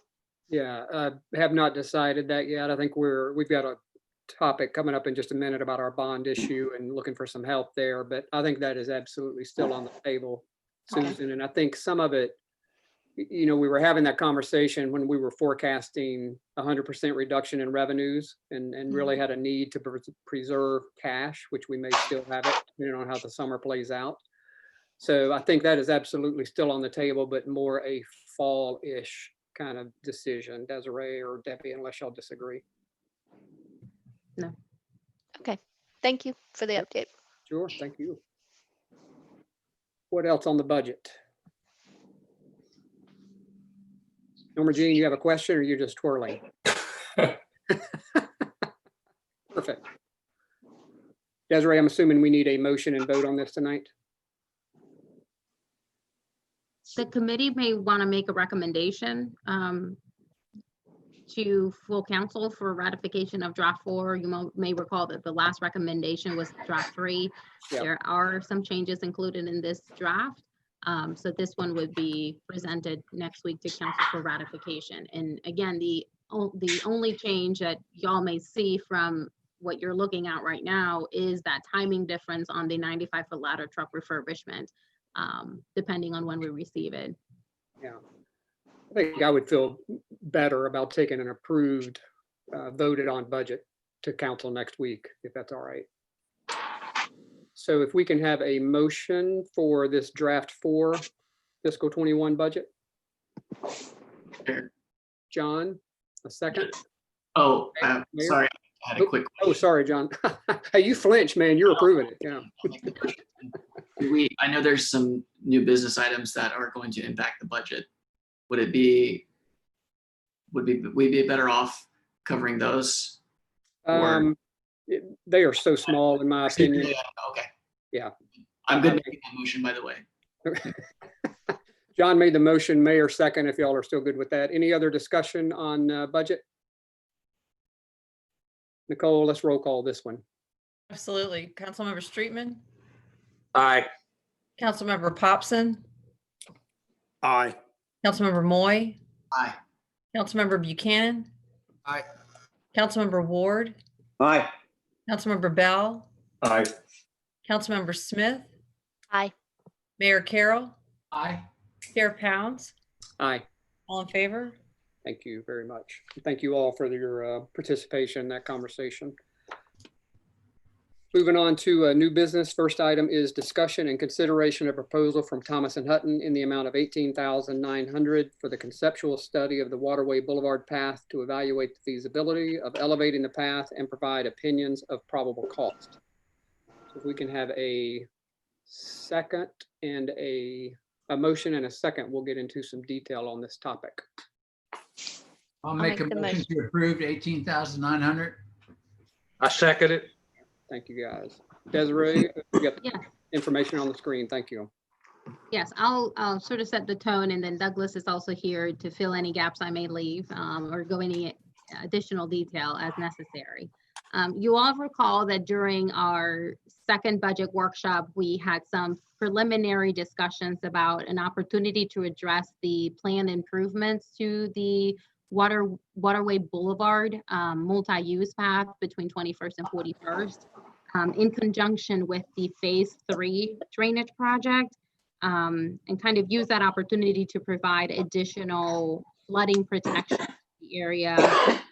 Yeah, have not decided that yet. I think we've got a topic coming up in just a minute about our bond issue and looking for some help there, but I think that is absolutely still on the table, Okay. Susan. And I think some of it, we were having that conversation when we were forecasting 100% reduction in revenues and really had a need to preserve cash, which we may still have it, depending on how the summer plays out. So I think that is absolutely still on the table, but more a fall-ish kind of decision, Desiree or Debbie, unless y'all disagree. No. Okay, thank you for the update. Sure, thank you. What else on the budget? Norma Jean, you have a question or you're just twirling? Perfect. Desiree, I'm assuming we need a motion and vote on this tonight? The committee may want to make a recommendation to full council for ratification of draft 4. You may recall that the last recommendation was draft 3. Yep. There are some changes included in this draft. So this one would be presented next week to council for ratification. And again, the only change that y'all may see from what you're looking at right now is that timing difference on the 95-foot ladder truck refurbishment, depending on when we receive it. Yeah. I think I would feel better about taking an approved, voted on budget to council next week, if that's all right. So if we can have a motion for this draft 4 fiscal 21 budget. Sure. John, a second. Oh, Mayor? sorry, I had a quick. Oh, sorry, John. Hey, you flinched, man. You're approving it. Yeah. I know there's some new business items that are going to impact the budget. Would we be better off covering those? They are so small, in my opinion. Okay. Yeah. I'm good making that motion, by the way. John made the motion, Mayor second, if y'all are still good with that. Any other discussion on budget? Nicole, let's roll call this one. Absolutely. Councilmember Streetman, Aye. Councilmember Popson, Aye. Councilmember Moy, Aye. Councilmember Buchanan, Aye. Councilmember Ward, Aye. Councilmember Bell, Aye. Councilmember Smith, Aye. Mayor Carroll, Aye. Chair Pounds, Aye. all in favor? Thank you very much. Thank you all for your participation in that conversation. Moving on to new business. First item is discussion and consideration of proposal from Thomas and Hutton in the amount of $18,900 for the conceptual study of the Waterway Boulevard path to evaluate the feasibility of elevating the path and provide opinions of probable cost. So if we can have a second and a motion and a second, we'll get into some detail on this topic. I'll make a make the motion to approve 18,900. I second it. Thank you, guys. Desiree, you got Yeah. information on the screen. Thank you. Yes, I'll sort of set the tone, and then Douglas is also here to fill any gaps I may leave or go any additional detail as necessary. You all recall that during our second budget workshop, we had some preliminary discussions about an opportunity to address the planned improvements to the Waterway Boulevard multi-use path between 21st and 41st in conjunction with the Phase 3 drainage project, and kind of use that opportunity to provide additional flooding protection in the area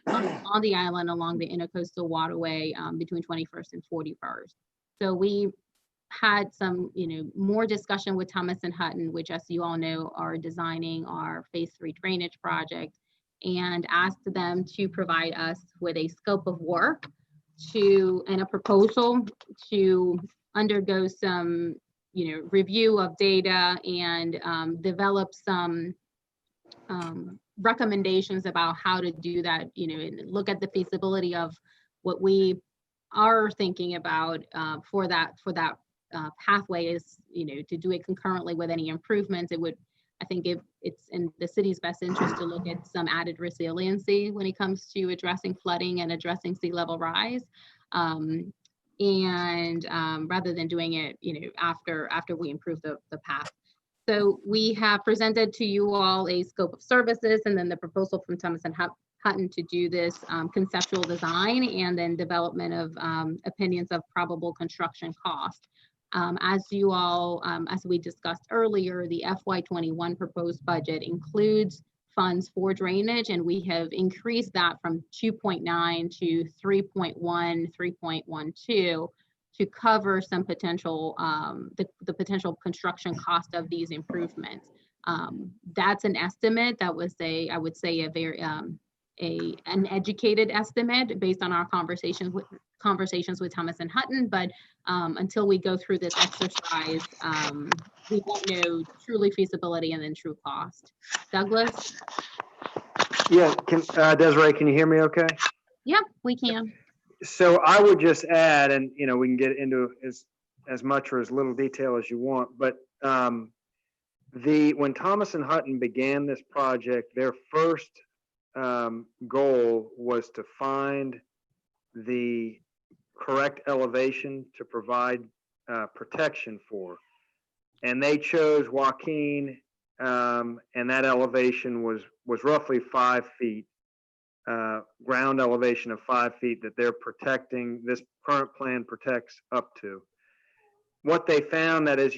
on the island along the intercoastal waterway between 21st and 41st. So we had some, more discussion with Thomas and Hutton, which, as you all know, are designing our Phase 3 drainage project, and asked them to provide us with a scope of work and a proposal to undergo some, review of data and develop some recommendations about how to do that, and look at the feasibility of what we are thinking about for that pathway is, to do it concurrently with any improvements. I think it's in the city's best interest to look at some added resiliency when it comes to addressing flooding and addressing sea level rise. Rather than doing it, after we improve the path. So we have presented to you all a scope of services and then the proposal from Thomas and Hutton to do this conceptual design and then development of opinions of probable construction cost. As you all, as we discussed earlier, the FY21 proposed budget includes funds for drainage, and we have increased that from 2.9 to 3.1, 3.12 to cover some potential, the potential construction cost of these improvements. That's an estimate. That was I would say a very, an educated estimate based on our conversations with Thomas and Hutton, but until we go through this exercise, we won't know truly feasibility and then true cost. Douglas? Yeah, Desiree, can you hear me okay? Yep, we can. So I would just add, and we can get into as much or as little detail as you want, but when Thomas and Hutton began this project, their first goal was to find the correct elevation to provide protection for, and they chose Joaquin, and that elevation was roughly 5 feet, ground elevation of 5 feet that they're protecting. This current plan protects up to. What they found that as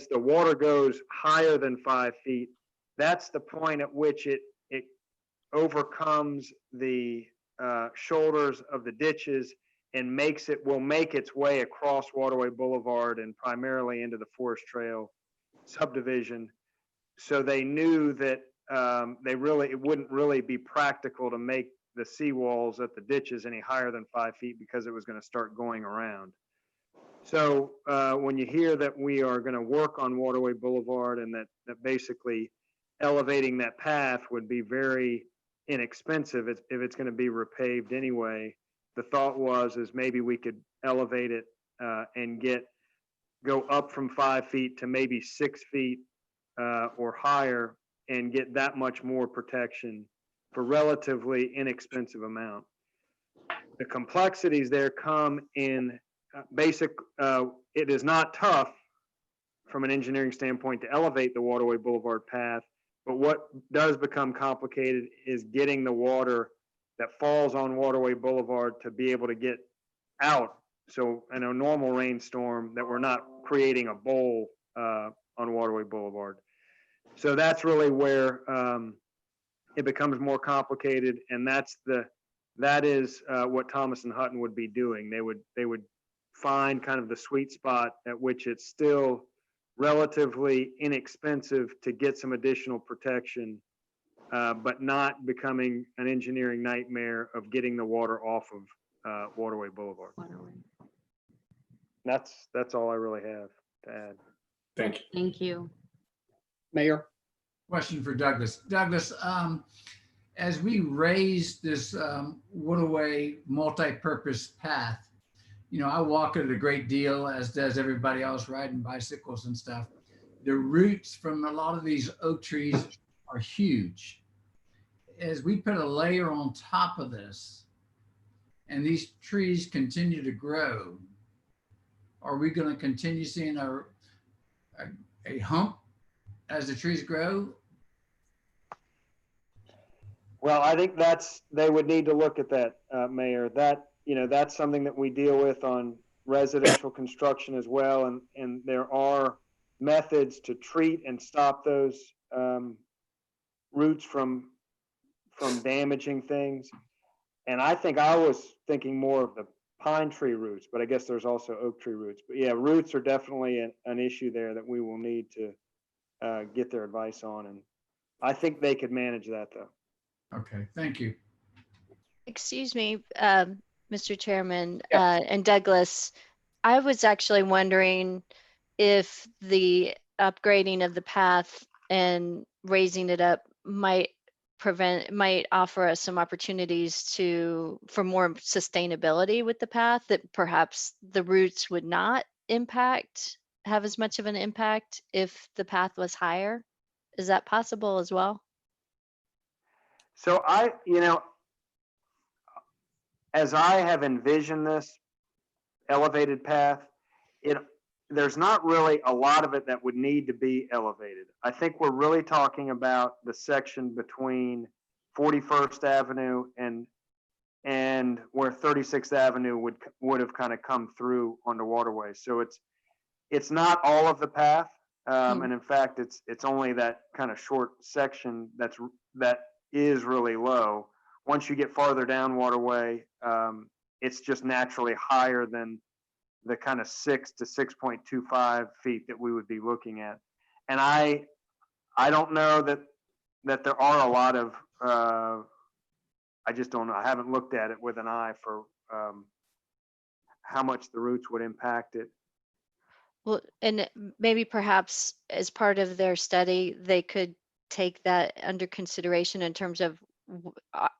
the water goes higher than 5 feet, that's the point at which it overcomes the shoulders of the ditches and will make its way across Waterway Boulevard and primarily into the Forest Trail subdivision. So they knew that it wouldn't really be practical to make the seawalls at the ditches any higher than 5 feet because it was going to start going around. So when you hear that we are going to work on Waterway Boulevard and that basically elevating that path would be very inexpensive if it's going to be repaved anyway, the thought is maybe we could elevate it and go up from 5 feet to maybe 6 feet or higher and get that much more protection for relatively inexpensive amount. The complexities there come in it is not tough from an engineering standpoint to elevate the Waterway Boulevard path, but what does become complicated is getting the water that falls on Waterway Boulevard to be able to get out. So in a normal rainstorm that we're not creating a bowl on Waterway Boulevard. So that's really where it becomes more complicated, and that is what Thomas and Hutton would be doing. They would find kind of the sweet spot at which it's still relatively inexpensive to get some additional protection, but not becoming an engineering nightmare of getting the water off of Waterway Boulevard. That's all I really have to add. Thank you. Thank you. Mayor? Question for Douglas. Douglas, as we raise this waterway multi-purpose path, I walk it a great deal, as does everybody else riding bicycles and stuff. The roots from a lot of these oak trees are huge. As we put a layer on top of this, and these trees continue to grow, are we going to continue seeing a hump as the trees grow? Well, I think they would need to look at that, Mayor. That's something that we deal with on residential construction as well. And there are methods to treat and stop those roots from damaging things. And I think I was thinking more of the pine tree roots, but I guess there's also oak tree roots. But yeah, roots are definitely an issue there that we will need to get their advice on. And I think they could manage that though. Okay, thank you. Excuse me, Mr. Chairman, and Douglas, I was actually wondering if the upgrading of the path and raising it up might offer us some opportunities for more sustainability with the path, that perhaps the roots would not have as much of an impact if the path was higher. Is that possible as well? So as I have envisioned this elevated path, there's not really a lot of it that would need to be elevated. I think we're really talking about the section between 41st Avenue and where 36th Avenue would have kind of come through on the waterway. So it's not all of the path, and in fact, it's only that kind of short section that is really low. Once you get farther down waterway, it's just naturally higher than the kind of 6 to 6.25 feet that we would be looking at. And I don't know that there are a lot of, I just don't know. I haven't looked at it with an eye for how much the roots would impact it. Well, and maybe perhaps as part of their study, they could take that under consideration in terms of,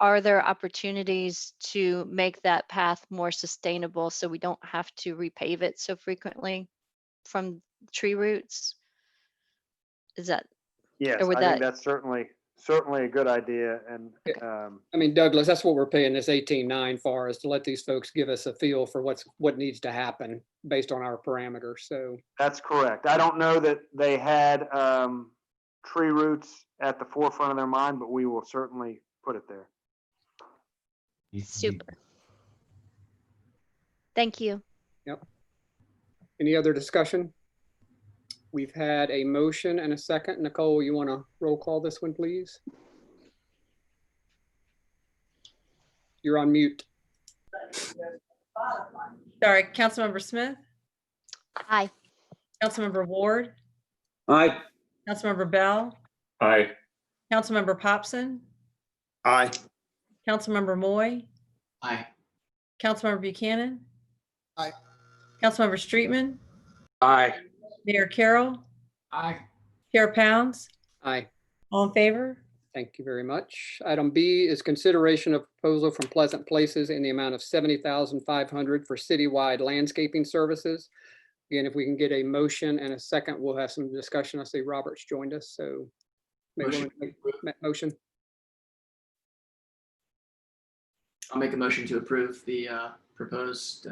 are there opportunities to make that path more sustainable so we don't have to repave it so frequently from tree roots? Is that? Yes, I think that's certainly a good idea. And I mean, Douglas, that's what we're paying this 18.9 for, is to let these folks give us a feel for what needs to happen based on our parameters. So that's correct. I don't know that they had tree roots at the forefront of their mind, but we will certainly put it there. Super. Thank you. Yep. Any other discussion? We've had a motion and a second. Nicole, you want to roll call this one, please? You're on mute. Sorry, Councilmember Smith, Aye. Councilmember Ward, Aye. Councilmember Bell, Aye. Councilmember Popson, Aye. Councilmember Moy, Aye. Councilmember Buchanan, Aye. Councilmember Streetman, Aye. Mayor Carroll, Aye. Chair Pounds, Aye. all in favor? Thank you very much. Item B is consideration of proposal from Pleasant Places in the amount of $70,500 for citywide landscaping services. Again, if we can get a motion and a second, we'll have some discussion. I see Robert's joined us, so maybe we'll make that motion. I'll make a motion to approve the proposed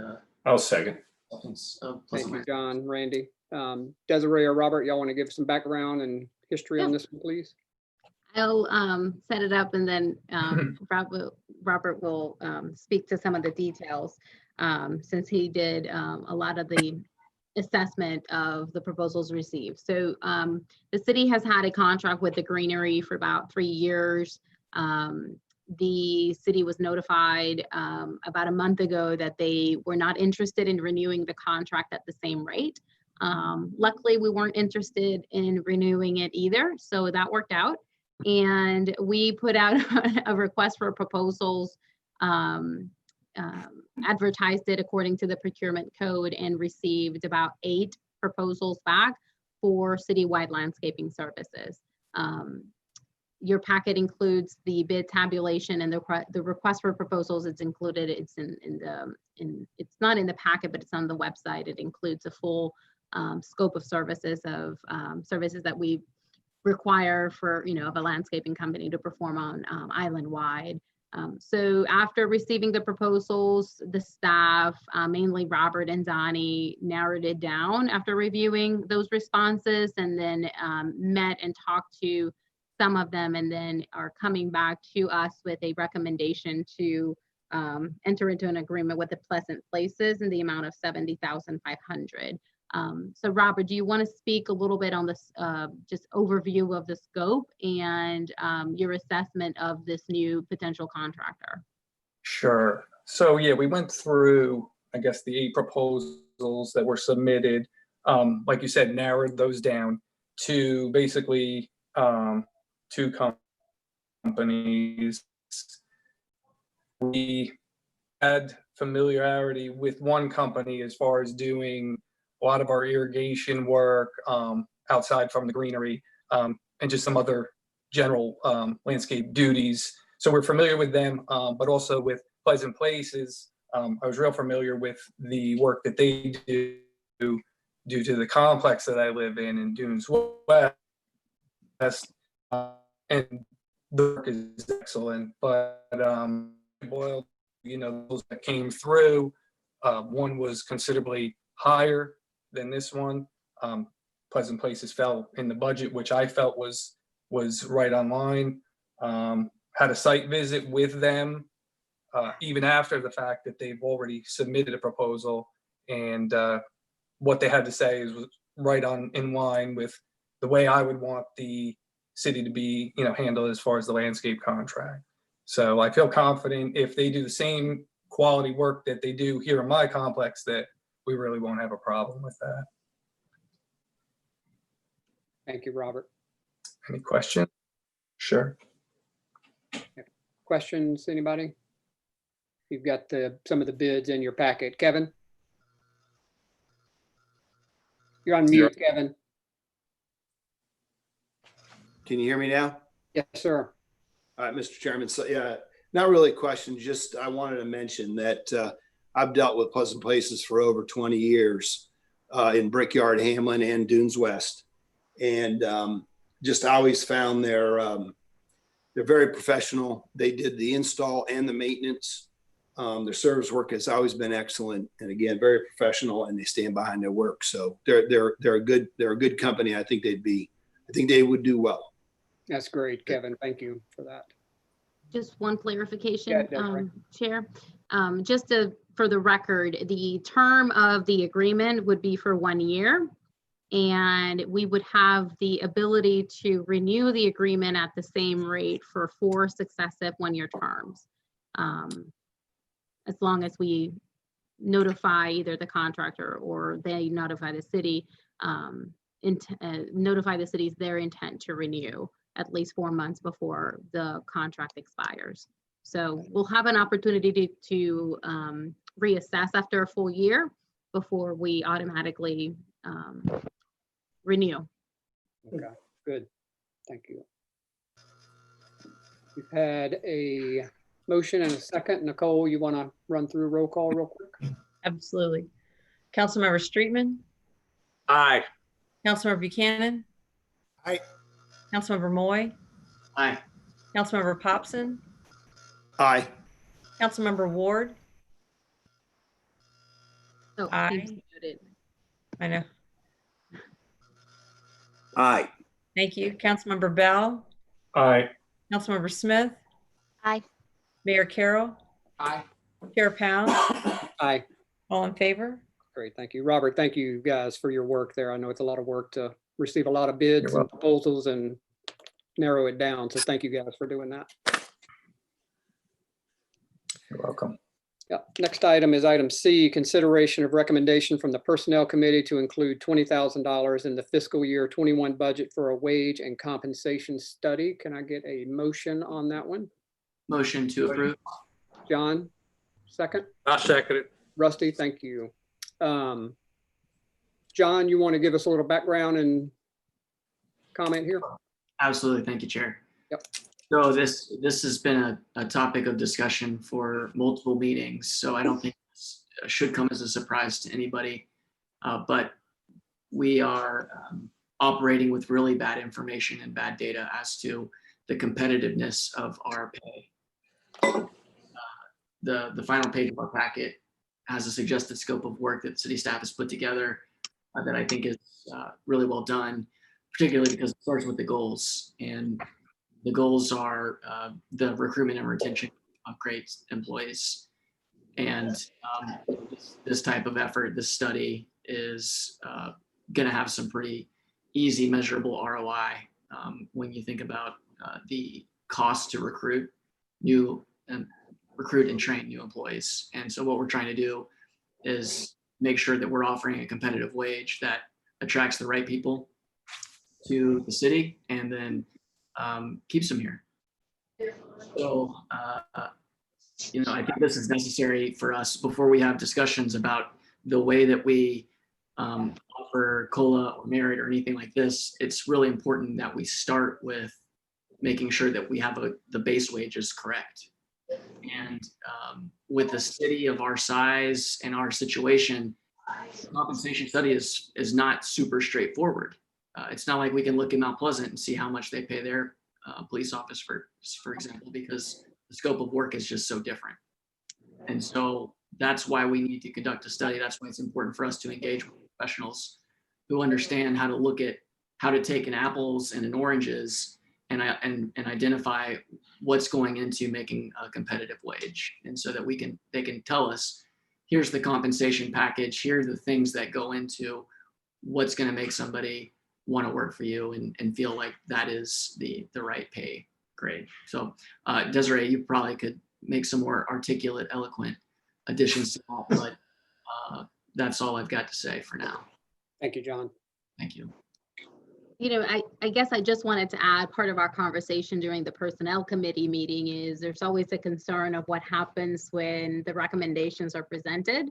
I'll second. acceptance of Thank Pleasant you, Lands. John, Randy. Desiree or Robert, y'all want to give some background and history on this one, please? I'll set it up, and then Robert will speak to some of the details, since he did a lot of the assessment of the proposals received. So the city has had a contract with the Greenery for about 3 years. The city was notified about a month ago that they were not interested in renewing the contract at the same rate. Luckily, we weren't interested in renewing it either, so that worked out. And we put out a request for proposals, advertised it according to the procurement code, and received about 8 proposals back for citywide landscaping services. Your packet includes the bid tabulation and the request for proposals. It's included. It's it's not in the packet, but it's on the website. It includes a full scope of services services that we require for, of a landscaping company to perform on island-wide. So after receiving the proposals, the staff, mainly Robert and Donnie, narrowed it down after reviewing those responses, and then met and talked to some of them, and then are coming back to us with a recommendation to enter into an agreement with the Pleasant Places in the amount of $70,500. So Robert, do you want to speak a little bit on this, just overview of the scope and your assessment of this new potential contractor? Sure. So yeah, we went through, I guess, the 8 proposals that were submitted. Like you said, narrowed those down to basically 2 companies. We had familiarity with one company as far as doing a lot of our irrigation work outside from the greenery, and just some other general landscape duties. So we're familiar with them, but also with Pleasant Places. I was real familiar with the work that they do due to the complex that I live in Dunes West, and the work is excellent. But boiled, those that came through, one was considerably higher than this one. Pleasant Places fell in the budget, which I felt was right on line. Had a site visit with them, even after the fact that they've already submitted a proposal, and what they had to say was right in line with the way I would want the city to be, handled as far as the landscape contract. So I feel confident if they do the same quality work that they do here in my complex, that we really won't have a problem with that. Thank you, Robert. Any questions? Sure. Questions, anybody? You've got some of the bids in your packet. Kevin? You're on mute, Kevin. Can you hear me now? Yes, sir. All right, Mr. Chairman. So yeah, not really a question, just I wanted to mention that I've dealt with Pleasant Places for over 20 years in Brickyard, Hamlin, and Dunes West. And just always found they're very professional. They did the install and the maintenance. Their service work has always been excellent, and again, very professional, and they stand behind their work. So they're a good company. I think they would do well. That's great, Kevin. Thank you for that. Just one clarification, Yeah, Chair. Just for the record, the term of the agreement would be for 1 year, and we would have the ability to renew the agreement at the same rate for 4 successive 1-year terms, as long as we notify either the contractor or they notify the city, notify the cities their intent to renew at least 4 months before the contract expires. So we'll have an opportunity to reassess after a full year before we automatically renew. Okay, good. Thank you. We've had a motion and a second. Nicole, you want to run through roll call real quick? Absolutely. Councilmember Streetman, Aye. Councilmember Buchanan, Aye. Councilmember Moy, Aye. Councilmember Popson, Aye. Councilmember Ward. Oh, Aye. he's muted. I know. Aye. Thank you. Councilmember Bell, Aye. Councilmember Smith, Aye. Mayor Carroll, Aye. Chair Pound, Aye. all in favor? Great, thank you. Robert, thank you guys for your work there. I know it's a lot of work to receive a lot of bids You're and proposals and narrow it down. So thank you guys for doing that. You're welcome. Yeah. Next item is item C, consideration of recommendation from the Personnel Committee to include $20,000 in the fiscal year 21 budget for a wage and compensation study. Can I get a motion on that one? Motion to approve. John, second? I second it. Rusty, thank you. John, you want to give us a little background and comment here? Absolutely. Thank you, Chair. Yep. So this has been a topic of discussion for multiple meetings, so I don't think this should come as a surprise to anybody. But we are operating with really bad information and bad data as to the competitiveness of our pay. the final page of our packet has a suggested scope of work that city staff has put together that I think is really well done, particularly because it starts with the goals. And the goals are the recruitment and retention of great employees. And this type of effort, this study is going to have some pretty easy measurable ROI when you think about the cost to recruit and train new employees. And so what we're trying to do is make sure that we're offering a competitive wage that attracts the right people to the city and then keeps them here. So, I think this is necessary for us before we have discussions about the way that we offer COLA or merit or anything like this. It's really important that we start with making sure that we have the base wage is correct. And with a city of our size and our situation, compensation study is not super straightforward. It's not like we can look in Mount Pleasant and see how much they pay their police office, for example, because the scope of work is just so different. And so that's why we need to conduct a study. That's why it's important for us to engage with professionals who understand how to take an apples and an oranges and identify what's going into making a competitive wage. And so that they can tell us, here's the compensation package, here are the things that go into what's going to make somebody want to work for you and feel like that is the right pay grade. So Desiree, you probably could make some more articulate, eloquent additions to that, but that's all I've got to say for now. Thank you, John. Thank you. I guess I just wanted to add, part of our conversation during the personnel committee meeting is there's always a concern of what happens when the recommendations are presented.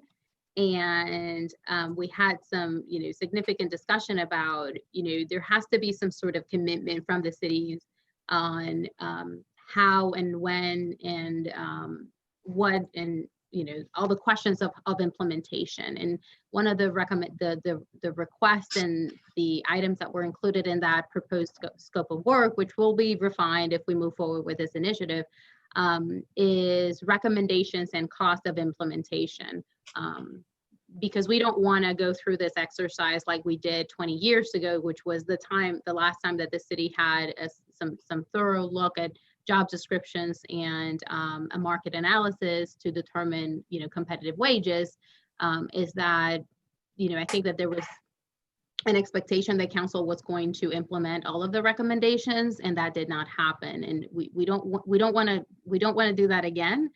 And we had some, significant discussion about, there has to be some sort of commitment from the cities on how and when and what and all the questions of implementation. And one of the requests and the items that were included in that proposed scope of work, which will be refined if we move forward with this initiative, is recommendations and cost of implementation. Because we don't want to go through this exercise like we did 20 years ago, which was the last time that the city had some thorough look at job descriptions and a market analysis to determine, competitive wages. Is that, I think that there was an expectation that council was going to implement all of the recommendations, and that did not happen. And we don't want to do that again.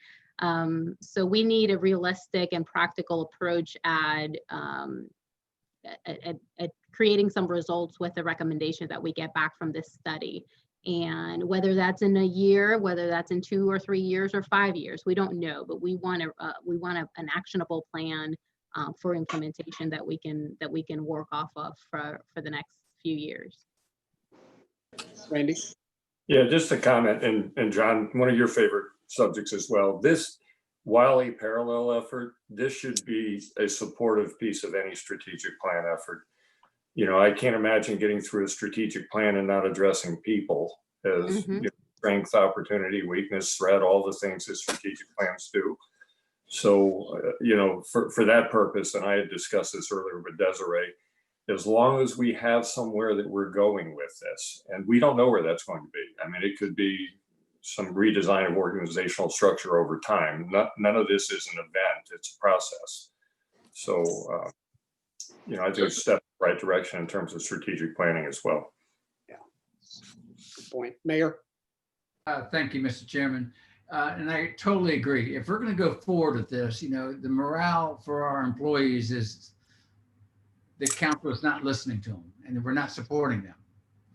So we need a realistic and practical approach at creating some results with the recommendation that we get back from this study. And whether that's in a year, whether that's in 2 or 3 years or 5 years, we don't know. But we want an actionable plan for implementation that we can work off of for the next few years. Randy? Yeah, just a comment, and John, one of your favorite subjects as well. This, while a parallel effort, this should be a supportive piece of any strategic plan effort. I can't imagine getting through a strategic plan and not addressing people as strength, opportunity, weakness, threat, all the things that strategic plans do. So, for that purpose, and I had discussed this earlier with Desiree, as long as we have somewhere that we're going with this, and we don't know where that's going to be. I mean, it could be some redesign of organizational structure over time. None of this is an event, it's a process. So, I think it's a step in the right direction in terms of strategic planning as well. Yeah, good point. Mayor? Thank you, Mr. Chairman. And I totally agree. If we're going to go forward with this, the morale for our employees is the council is not listening to them and we're not supporting them.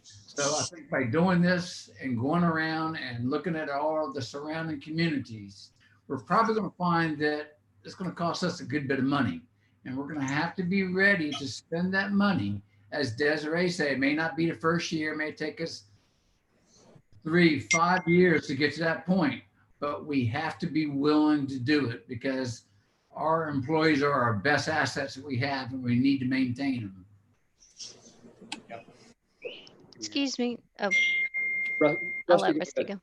So I think by doing this and going around and looking at all of the surrounding communities, we're probably going to find that it's going to cost us a good bit of money. And we're going to have to be ready to spend that money. As Desiree said, it may not be the first year, it may take us 3-5 years to get to that point, but we have to be willing to do it because our employees are our best assets that we have and we need to maintain them. Excuse me. Oh, Rusty, I'll let Rusty go.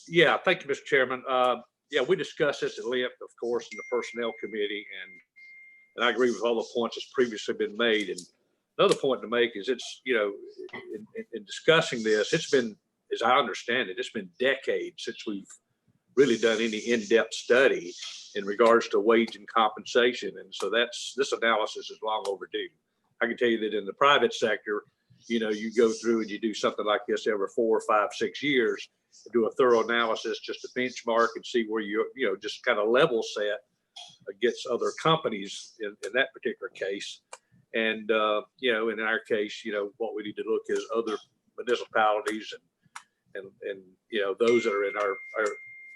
Yeah, thank you, Mr. Chairman. Yeah, we discussed this at length, of course, in the Personnel Committee, and I agree with all the points that's previously been made. And another point to make is it's, in discussing this, it's been, as I understand it, it's been decades since we've really done any in-depth study in regards to wage and compensation. And so this analysis is long overdue. I can tell you that in the private sector, you go through and you do something like this every 4, 5, 6 years, do a thorough analysis just to benchmark and see where just kind of level set against other companies in that particular case. And, in our case, what we need to look is other municipalities and those that are in our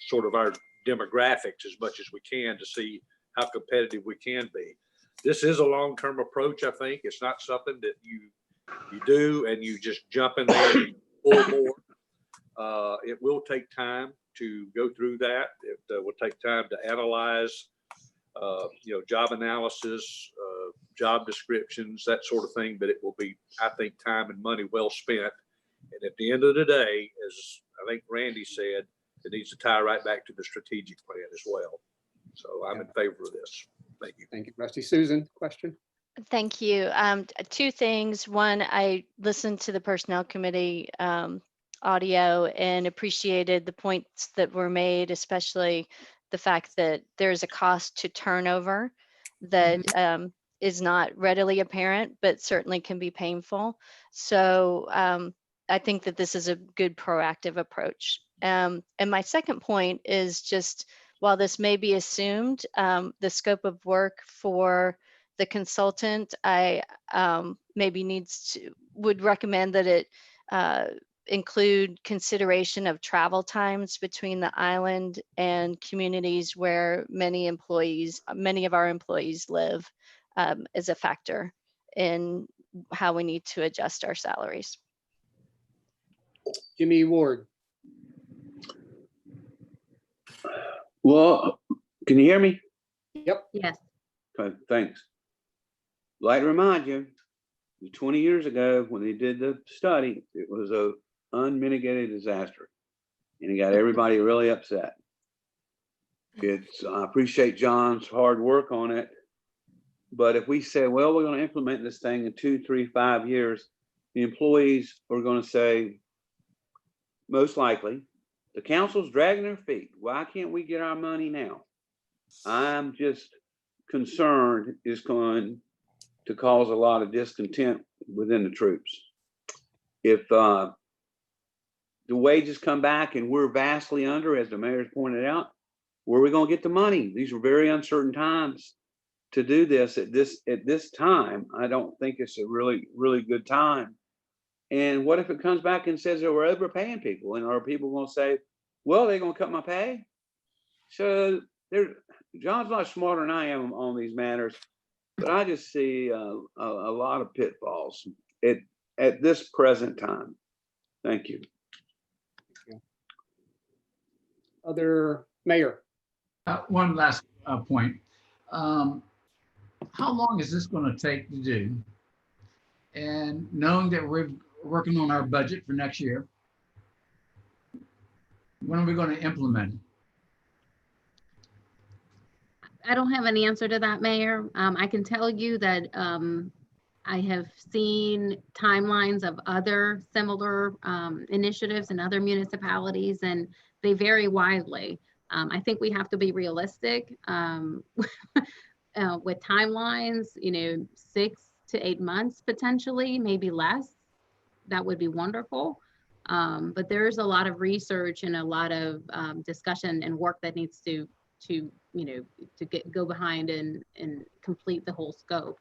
sort of our demographics as much as we can to see how competitive we can be. This is a long-term approach, I think. It's not something that you do and you just jump in there and pull more. It will take time to go through that. It will take time to analyze, job analysis, job descriptions, that sort of thing. But it will be, I think, time and money well spent. And at the end of the day, as I think Randy said, it needs to tie right back to the strategic plan as well. So I'm in favor of this. Thank you. Thank you, Rusty. Susan, question? Thank you. Two things. One, I listened to the Personnel Committee audio and appreciated the points that were made, especially the fact that there's a cost to turnover that is not readily apparent, but certainly can be painful. So I think that this is a good proactive approach. And my second point is just, while this may be assumed, the scope of work for the consultant, I maybe would recommend that it include consideration of travel times between the island and communities where many of our employees live, as a factor in how we need to adjust our salaries. Jimmy Ward. Well, can you hear me? Yep. Yes. Okay, thanks. Like to remind you, 20 years ago when they did the study, it was a unmitigated disaster, and it got everybody really upset. I appreciate John's hard work on it, but if we say, well, we're going to implement this thing in 2, 3, 5 years, the employees are going to say, most likely, the council's dragging their feet. Why can't we get our money now? I'm just concerned it's going to cause a lot of discontent within the troops. If the wages come back and we're vastly under, as the mayor's pointed out, where are we going to get the money? These are very uncertain times to do this at this time. I don't think it's a really, really good time. And what if it comes back and says that we're overpaying people? And are people going to say, well, they're going to cut my pay? So John's not smarter than I am on these matters, but I just see a lot of pitfalls at this present time. Thank you. Other mayor. One last point. How long is this going to take to do? And knowing that we're working on our budget for next year, when are we going to implement it? I don't have an answer to that, Mayor. I can tell you that I have seen timelines of other similar initiatives in other municipalities, and they vary widely. I think we have to be realistic with timelines, 6 to 8 months potentially, maybe less. That would be wonderful. But there's a lot of research and a lot of discussion and work that needs to go behind and complete the whole scope.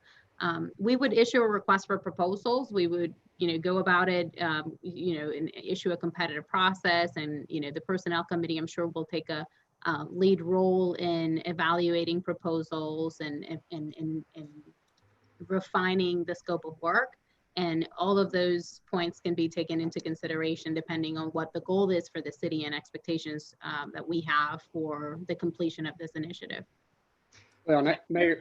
We would issue a request for proposals. We would, go about it, and issue a competitive process. And, the Personnel Committee, I'm sure, will take a lead role in evaluating proposals and refining the scope of work. And all of those points can be taken into consideration depending on what the goal is for the city and expectations that we have for the completion of this initiative. Well, Mayor,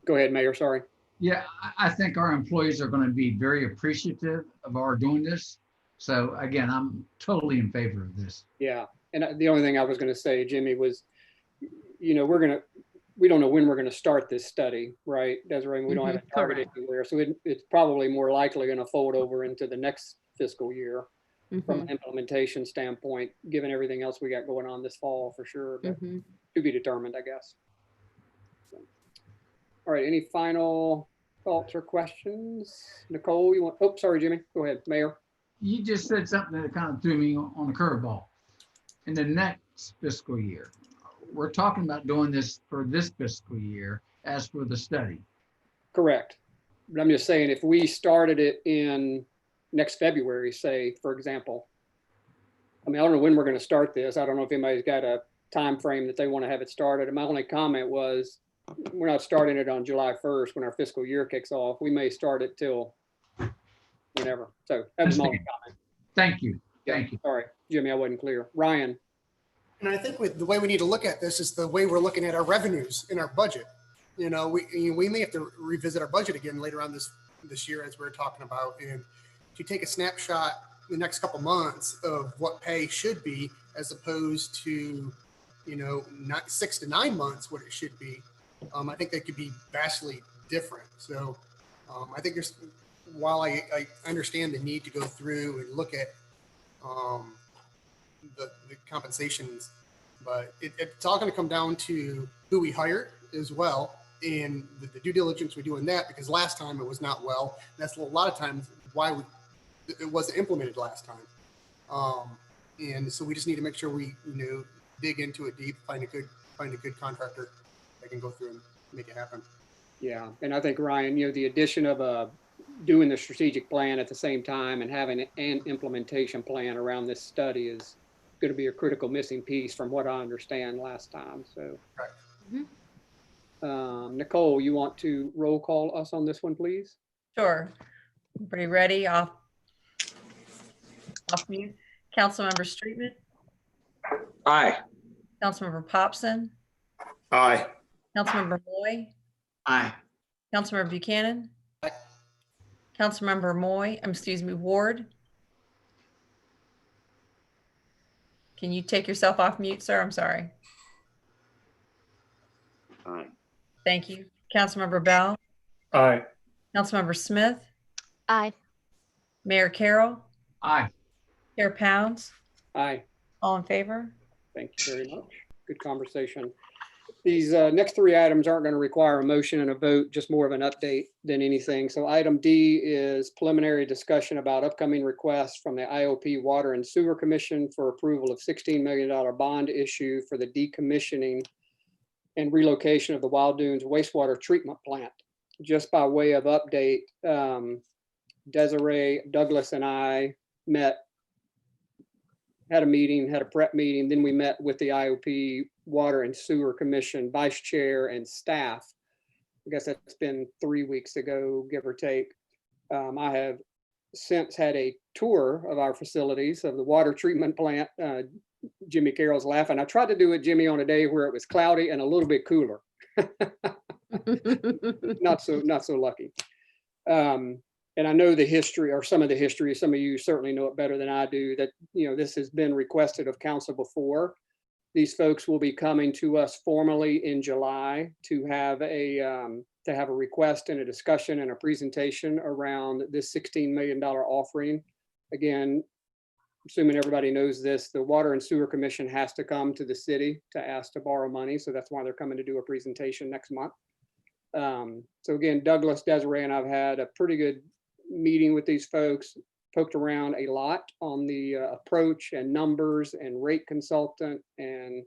go ahead, Mayor, sorry. Yeah, I think our employees are going to be very appreciative of our doing this. So again, I'm totally in favor of this. Yeah, And the only thing I was going to say, Jimmy, was, we don't know when we're going to start this study, right? Desiree, we don't have it targeted anywhere. So it's probably more likely going to fold over into the next fiscal year from an implementation standpoint, given everything else we got going on this fall for sure, but to be determined, I guess. So. All right, any final thoughts or questions? Nicole, you want, oh, sorry, Jimmy, go ahead, Mayor. You just said something that kind of threw me on a curveball. In the next fiscal year, we're talking about doing this for this fiscal year as for the study. Correct. But I'm just saying, if we started it in next February, say, for example, I mean, I don't know when we're going to start this. I don't know if anybody's got a time frame that they want to have it started. And my only comment was, we're not starting it on July 1st when our fiscal year kicks off. We may start it till whenever. So that was my only comment. Thank you. Thank you. Sorry, Jimmy, I wasn't clear. Ryan. And I think the way we need to look at this is the way we're looking at our revenues in our budget. We may have to revisit our budget again later on this year, as we're talking about, and to take a snapshot the next couple months of what pay should be, as opposed to, not 6 to 9 months what it should be. I think that could be vastly different. So I think while I understand the need to go through and look at the compensations, but it's all going to come down to who we hire as well, and the due diligence we do in that, because last time it was not well. That's a lot of times why it wasn't implemented last time. And so we just need to make sure we dig into it deep, find a good contractor that can go through and make it happen. Yeah, and I think, Ryan, the addition of doing the strategic plan at the same time and having an implementation plan around this study is going to be a critical missing piece from what I understand last time. So, Nicole, you want to roll call us on this one, please? Sure. Everybody ready? Off mute. Councilmember Streetman. Aye. Councilmember Popson. Aye. Councilmember Moy. Aye. Councilmember Buchanan. Councilmember Ward. Can you take yourself off mute, sir? I'm sorry. Aye. Thank you. Councilmember Bell. Aye. Councilmember Smith. Aye. Mayor Carroll. Aye. Chair Pounds. Aye. All in favor? Thank you very much. Good conversation. These next three items aren't going to require a motion and a vote, just more of an update than anything. So item D is preliminary discussion about upcoming requests from the IOP Water and Sewer Commission for approval of $16 million bond issue for the decommissioning and relocation of the Wild Dunes wastewater treatment plant. Just by way of update, Desiree, Douglas, and I had a prep meeting. Then we met with the IOP Water and Sewer Commission Vice Chair and staff. I guess that's been 3 weeks ago, give or take. I have since had a tour of our facilities of the water treatment plant. Jimmy Carroll's laughing. I tried to do it, Jimmy, on a day where it was cloudy and a little bit cooler. Not so lucky. And I know the history, or some of the history, some of you certainly know it better than I do, that, this has been requested of council before. These folks will be coming to us formally in July to have a request and a discussion and a presentation around this $16 million offering. Again, assuming everybody knows this, the Water and Sewer Commission has to come to the city to ask to borrow money. So that's why they're coming to do a presentation next month. So again, Douglas, Desiree, and I've had a pretty good meeting with these folks, poked around a lot on the approach and numbers and rate consultant and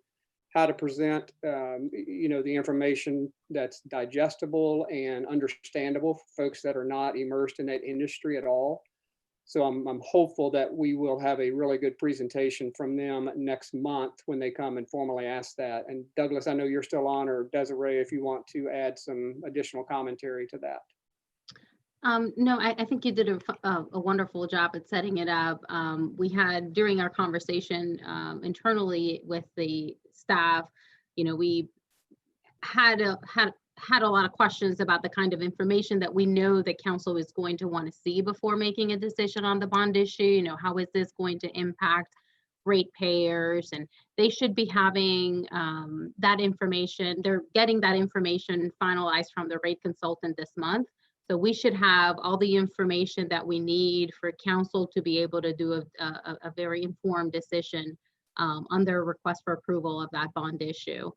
how to present, the information that's digestible and understandable for folks that are not immersed in that industry at all. So I'm hopeful that we will have a really good presentation from them next month when they come and formally ask that. And Douglas, I know you're still on, or Desiree, if you want to add some additional commentary to that. No, I think you did a wonderful job at setting it up. We had, during our conversation internally with the staff, we had a lot of questions about the kind of information that we know that council is going to want to see before making a decision on the bond issue. How is this going to impact ratepayers, and they should be having that information. They're getting that information finalized from the rate consultant this month. So we should have all the information that we need for council to be able to do a very informed decision on their request for approval of that bond issue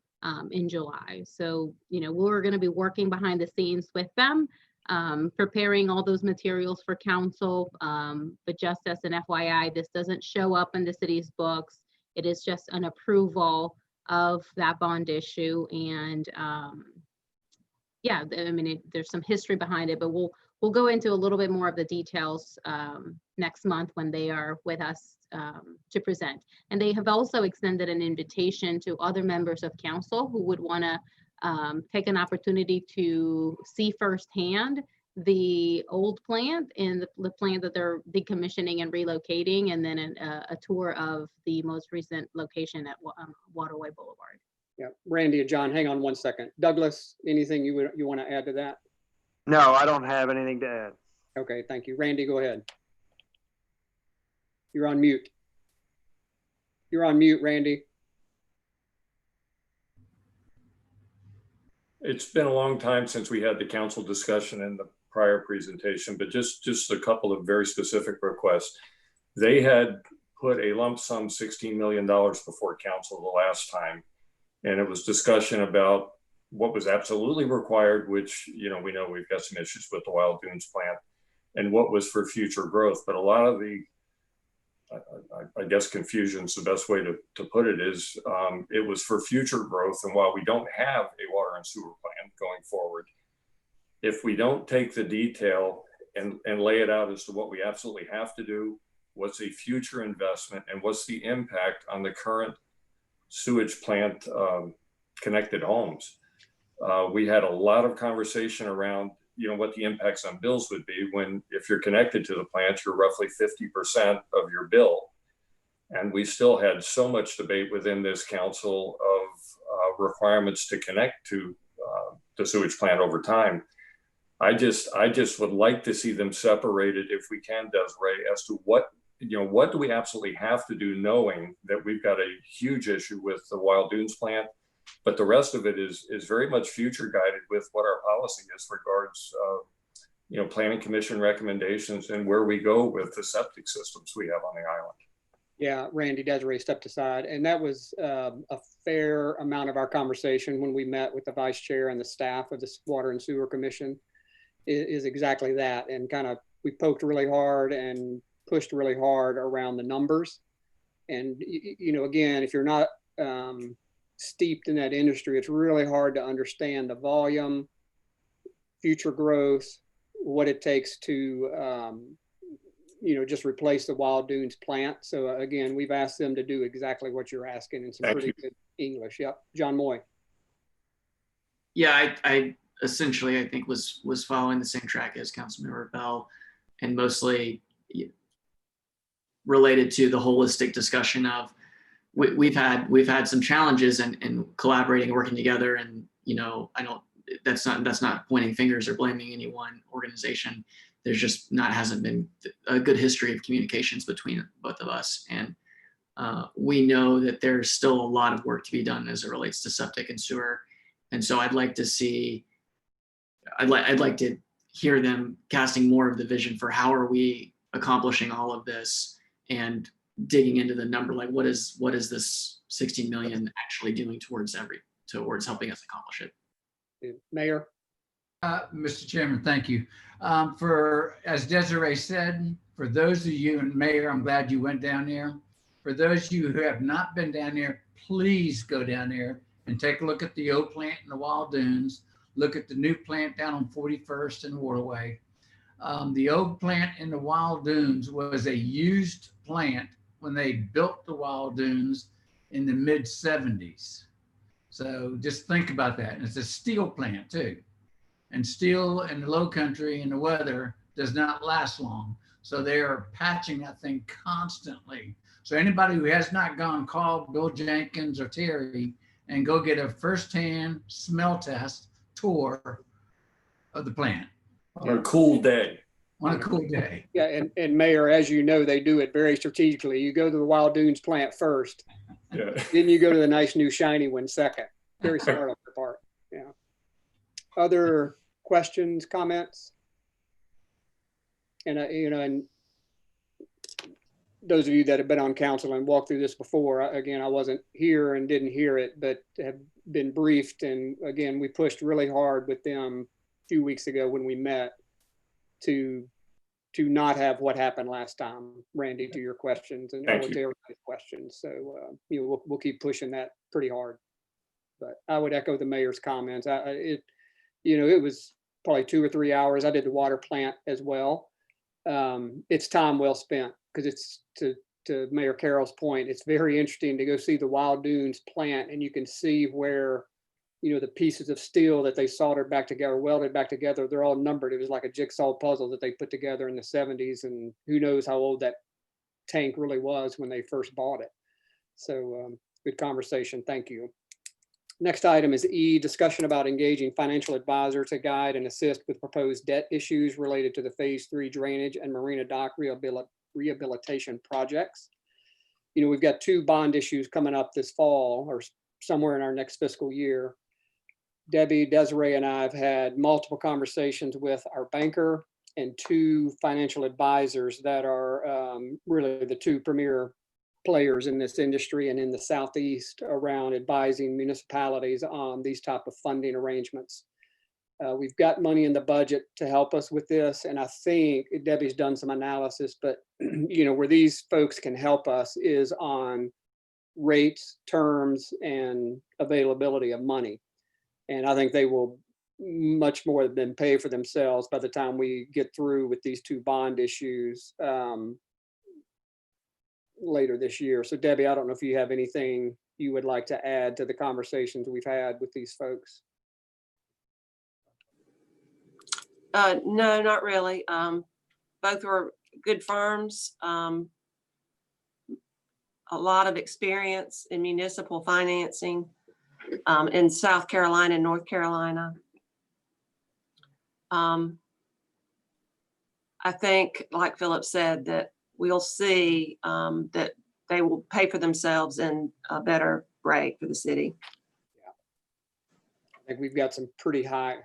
in July. So, we're going to be working behind the scenes with them, preparing all those materials for council. But just as an FYI, this doesn't show up in the city's books. It is just an approval of that bond issue. And yeah, I mean, there's some history behind it, but we'll go into a little bit more of the details next month when they are with us to present. And they have also extended an invitation to other members of council who would want to take an opportunity to see firsthand the old plant and the plant that they're decommissioning and relocating, and then a tour of the most recent location at Waterway Boulevard. Yeah, Randy and John, hang on one second. Douglas, anything you want to add to that? No, I don't have anything to add. Okay, thank you. Randy, go ahead. You're on mute. You're on mute, Randy. It's been a long time since we had the council discussion in the prior presentation, but just a couple of very specific requests. They had put a lump sum $16 million before council the last time. And it was discussion about what was absolutely required, which, we know we've got some issues with the Wild Dunes plant, and what was for future growth. But a lot of the, I guess confusion is the best way to put it, is it was for future growth. And while we don't have a water and sewer plan going forward, if we don't take the detail and lay it out as to what we absolutely have to do, what's a future investment, and what's the impact on the current sewage plant connected homes. We had a lot of conversation around, what the impacts on bills would be when, if you're connected to the plant, you're roughly 50% of your bill. And we still had so much debate within this council of requirements to connect to the sewage plant over time. I just would like to see them separated, if we can, Desiree, as to what do we absolutely have to do, knowing that we've got a huge issue with the Wild Dunes plant, but the rest of it is very much future guided with what our policy is regards, planning commission recommendations and where we go with the septic systems we have on the island. Yeah, Randy, Desiree stepped aside, and that was a fair amount of our conversation when we met with the vice chair and the staff of the Water and Sewer Commission is exactly that. And kind of, we poked really hard and pushed really hard around the numbers. And, again, if you're not steeped in that industry, it's really hard to understand the volume, future growth, what it takes to, just replace the Wild Dunes plant. So again, we've asked them to do exactly what you're asking in some pretty good English. Yep. John Moy. Yeah, I essentially, I think was following the same track as Councilmember Bell, and mostly related to the holistic discussion of we've had some challenges in collaborating, working together, and that's not pointing fingers or blaming any one organization. There's just hasn't been a good history of communications between both of us, and we know that there's still a lot of work to be done as it relates to septic and sewer. And so I'd like to hear them casting more of the vision for how are we accomplishing all of this, and digging into the number, like what is this 16 million actually doing towards helping us accomplish it. Mayor. Mr. Chairman, thank you. As Desiree said, for those of you, and Mayor, I'm glad you went down there. For those of you who have not been down there, please go down there and take a look at the old plant in the Wild Dunes. Look at the new plant down on 41st and Waterway. The old plant in the Wild Dunes was a used plant when they built the Wild Dunes in the mid-70s. So just think about that. And it's a steel plant too. And steel in the low country and the weather does not last long. So they are patching that thing constantly. So anybody who has not gone, call Bill Jenkins or Terry and go get a firsthand smell test tour of the plant. On a cool day. on a cool day. Yeah, and Mayor, as you know, they do it very strategically. You go to the Wild Dunes plant first, Yeah. then you go to the nice new shiny one second. Very smart on their part. Yeah. Other questions, comments? And and those of you that have been on council and walked through this before, again, I wasn't here and didn't hear it, but have been briefed. And again, we pushed really hard with them a few weeks ago when we met to not have what happened last time, Randy, to your questions and to everybody's questions. So, we'll keep pushing that pretty hard. But I would echo the mayor's comments. It was probably 2 or 3 hours. I did the water plant as well. It's time well spent because it's to Mayor Carroll's point, it's very interesting to go see the Wild Dunes plant and you can see where, the pieces of steel that they soldered back together, welded back together, they're all numbered. It was like a jigsaw puzzle that they put together in the 70s, and who knows how old that tank really was when they first bought it. So good conversation. Thank you. Next item is E, discussion about engaging financial advisor to guide and assist with proposed debt issues related to the Phase 3 drainage and Marina Dock rehabilitation projects. We've got 2 bond issues coming up this fall or somewhere in our next fiscal year. Debbie, Desiree, and I have had multiple conversations with our banker and 2 financial advisors that are really the 2 premier players in this industry and in the Southeast around advising municipalities on these type of funding arrangements. We've got money in the budget to help us with this. And I think Debbie's done some analysis, but where these folks can help us is on rates, terms, and availability of money. And I think they will much more than pay for themselves by the time we get through with these 2 bond issues later this year. So Debbie, I don't know if you have anything you would like to add to the conversations we've had with these folks. No, not really. Both were good firms. A lot of experience in municipal financing in South Carolina and North Carolina. I think, like Philip said, that we'll see that they will pay for themselves in a better rate for the city. Yeah. I think we've got some pretty high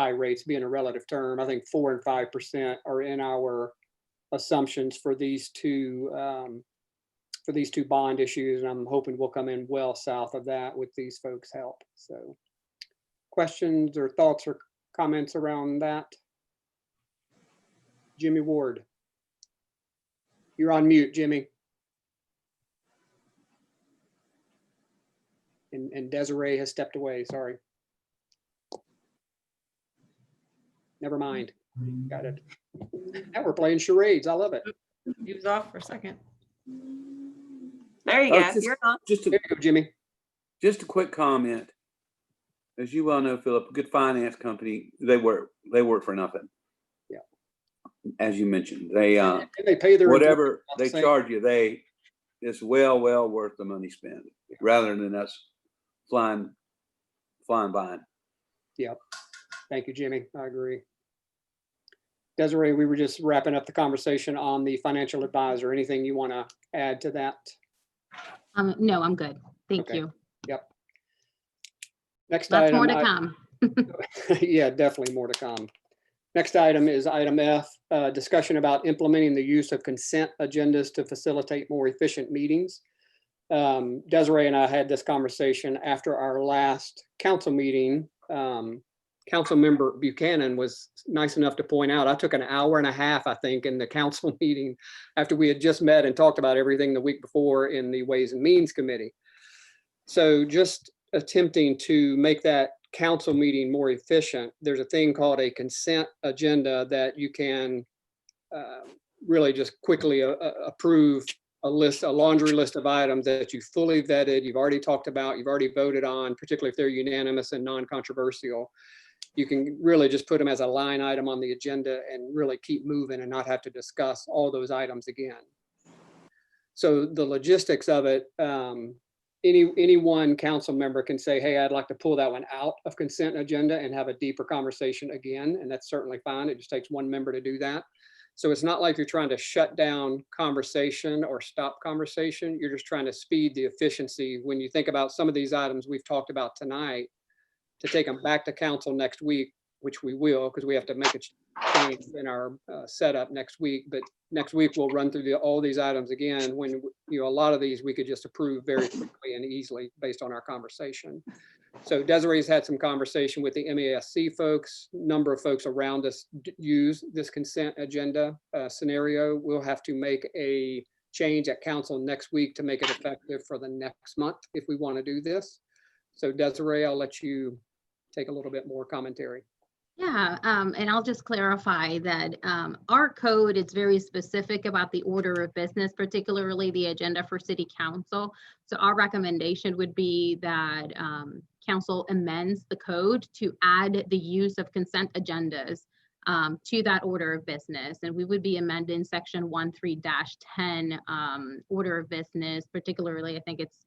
rates being a relative term. I think 4% and 5% are in our assumptions for these two bond issues, and I'm hoping we'll come in well south of that with these folks' help. So, questions or thoughts or comments around that? Jimmy Ward, you're on mute, Jimmy. And Desiree has stepped away. Sorry. Never mind. Got it. Now we're playing charades. I love it. He was off for a second. There you go. You're on. There you go, Jimmy. Just a quick comment. As you well know, Philip, a good finance company, they work for nothing. Yeah. As you mentioned, they pay their whatever they charge you, it's well worth the money spent rather than us flying by. Yep. Thank you, Jimmy. I agree. Desiree, we were just wrapping up the conversation on the financial advisor. Anything you want to add to that? No, I'm good. Thank Okay. you. Yep. Next Lots item. more to come. Yeah, definitely more to come. Next item is item F, discussion about implementing the use of consent agendas to facilitate more efficient meetings. Desiree and I had this conversation after our last council meeting. Councilmember Buchanan was nice enough to point out, I took an hour and a half, I think, in the council meeting after we had just met and talked about everything the week before in the Ways and Means Committee. So just attempting to make that council meeting more efficient, there's a thing called a consent agenda that you can really just quickly approve a laundry list of items that you fully vetted, you've already talked about, you've already voted on, particularly if they're unanimous and non-controversial. You can really just put them as a line item on the agenda and really keep moving and not have to discuss all those items again. So the logistics of it, any one council member can say, hey, I'd like to pull that one out of consent agenda and have a deeper conversation again. And that's certainly fine. It just takes one member to do that. So it's not like you're trying to shut down conversation or stop conversation. You're just trying to speed the efficiency. When you think about some of these items we've talked about tonight, to take them back to council next week, which we will, because we have to make a change in our setup next week. But next week, we'll run through all these items again, when, a lot of these we could just approve very quickly and easily based on our conversation. So Desiree's had some conversation with the MASC folks. Number of folks around us use this consent agenda scenario. We'll have to make a change at council next week to make it effective for the next month if we want to do this. So Desiree, I'll let you take a little bit more commentary. Yeah, and I'll just clarify that our code is very specific about the order of business, particularly the agenda for city council. So our recommendation would be that council amends the code to add the use of consent agendas to that order of business. And we would be amending section 13-10 order of business, particularly I think it's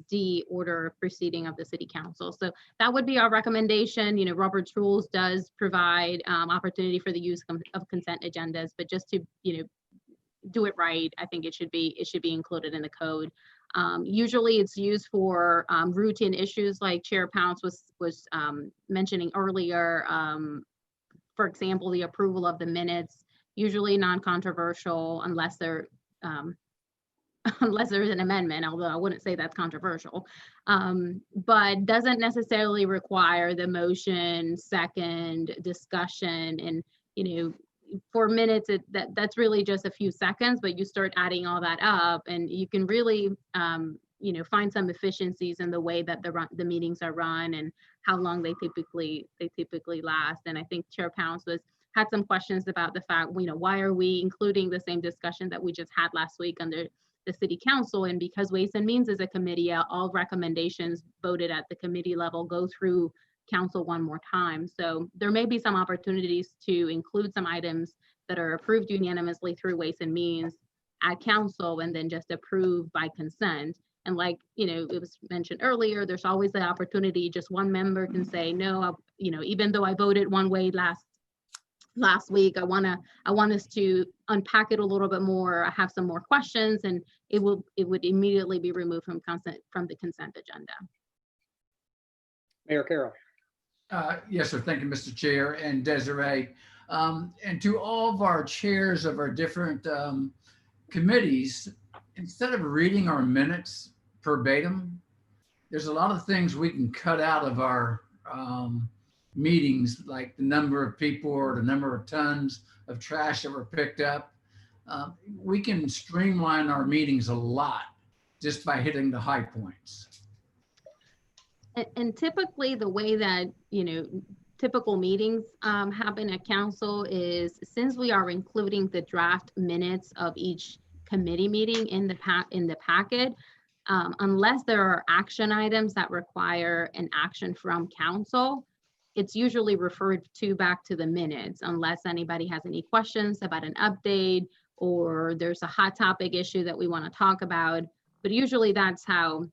D, order of proceeding of the city council. So that would be our recommendation. Robert's rules does provide opportunity for the use of consent agendas, but just to, do it right, I think it should be included in the code. Usually it's used for routine issues like Chair Pounce was mentioning earlier. For example, the approval of the minutes, usually non-controversial unless they're unless there's an amendment, although I wouldn't say that's controversial, but doesn't necessarily require the motion, second, discussion, and for minutes, that's really just a few seconds, but you start adding all that up and you can really, find some efficiencies in the way that the meetings are run and how long they typically last. And I think Chair Pounce had some questions about the fact, why are we including the same discussion that we just had last week under the city council? And because Ways and Means is a committee, all recommendations voted at the committee level go through council one more time. So there may be some opportunities to include some items that are approved unanimously through Ways and Means at council and then just approved by consent. And like, it was mentioned earlier, there's always the opportunity, just one member can say, no, even though I voted one way last week, I want us to unpack it a little bit more. I have some more questions, and it would immediately be removed from the consent agenda. Mayor Carroll. Yes, sir. Thank you, Mr. Chair and Desiree. And to all of our chairs of our different committees, instead of reading our minutes verbatim, there's a lot of things we can cut out of our meetings, like the number of people or the number of tons of trash that were picked up. We can streamline our meetings a lot just by hitting the high points. And typically the way that, typical meetings happen at council is, since we are including the draft minutes of each committee meeting in the packet, unless there are action items that require an action from council, it's usually referred to back to the minutes, unless anybody has any questions about an update or there's a hot topic issue that we want to talk about. But usually that's how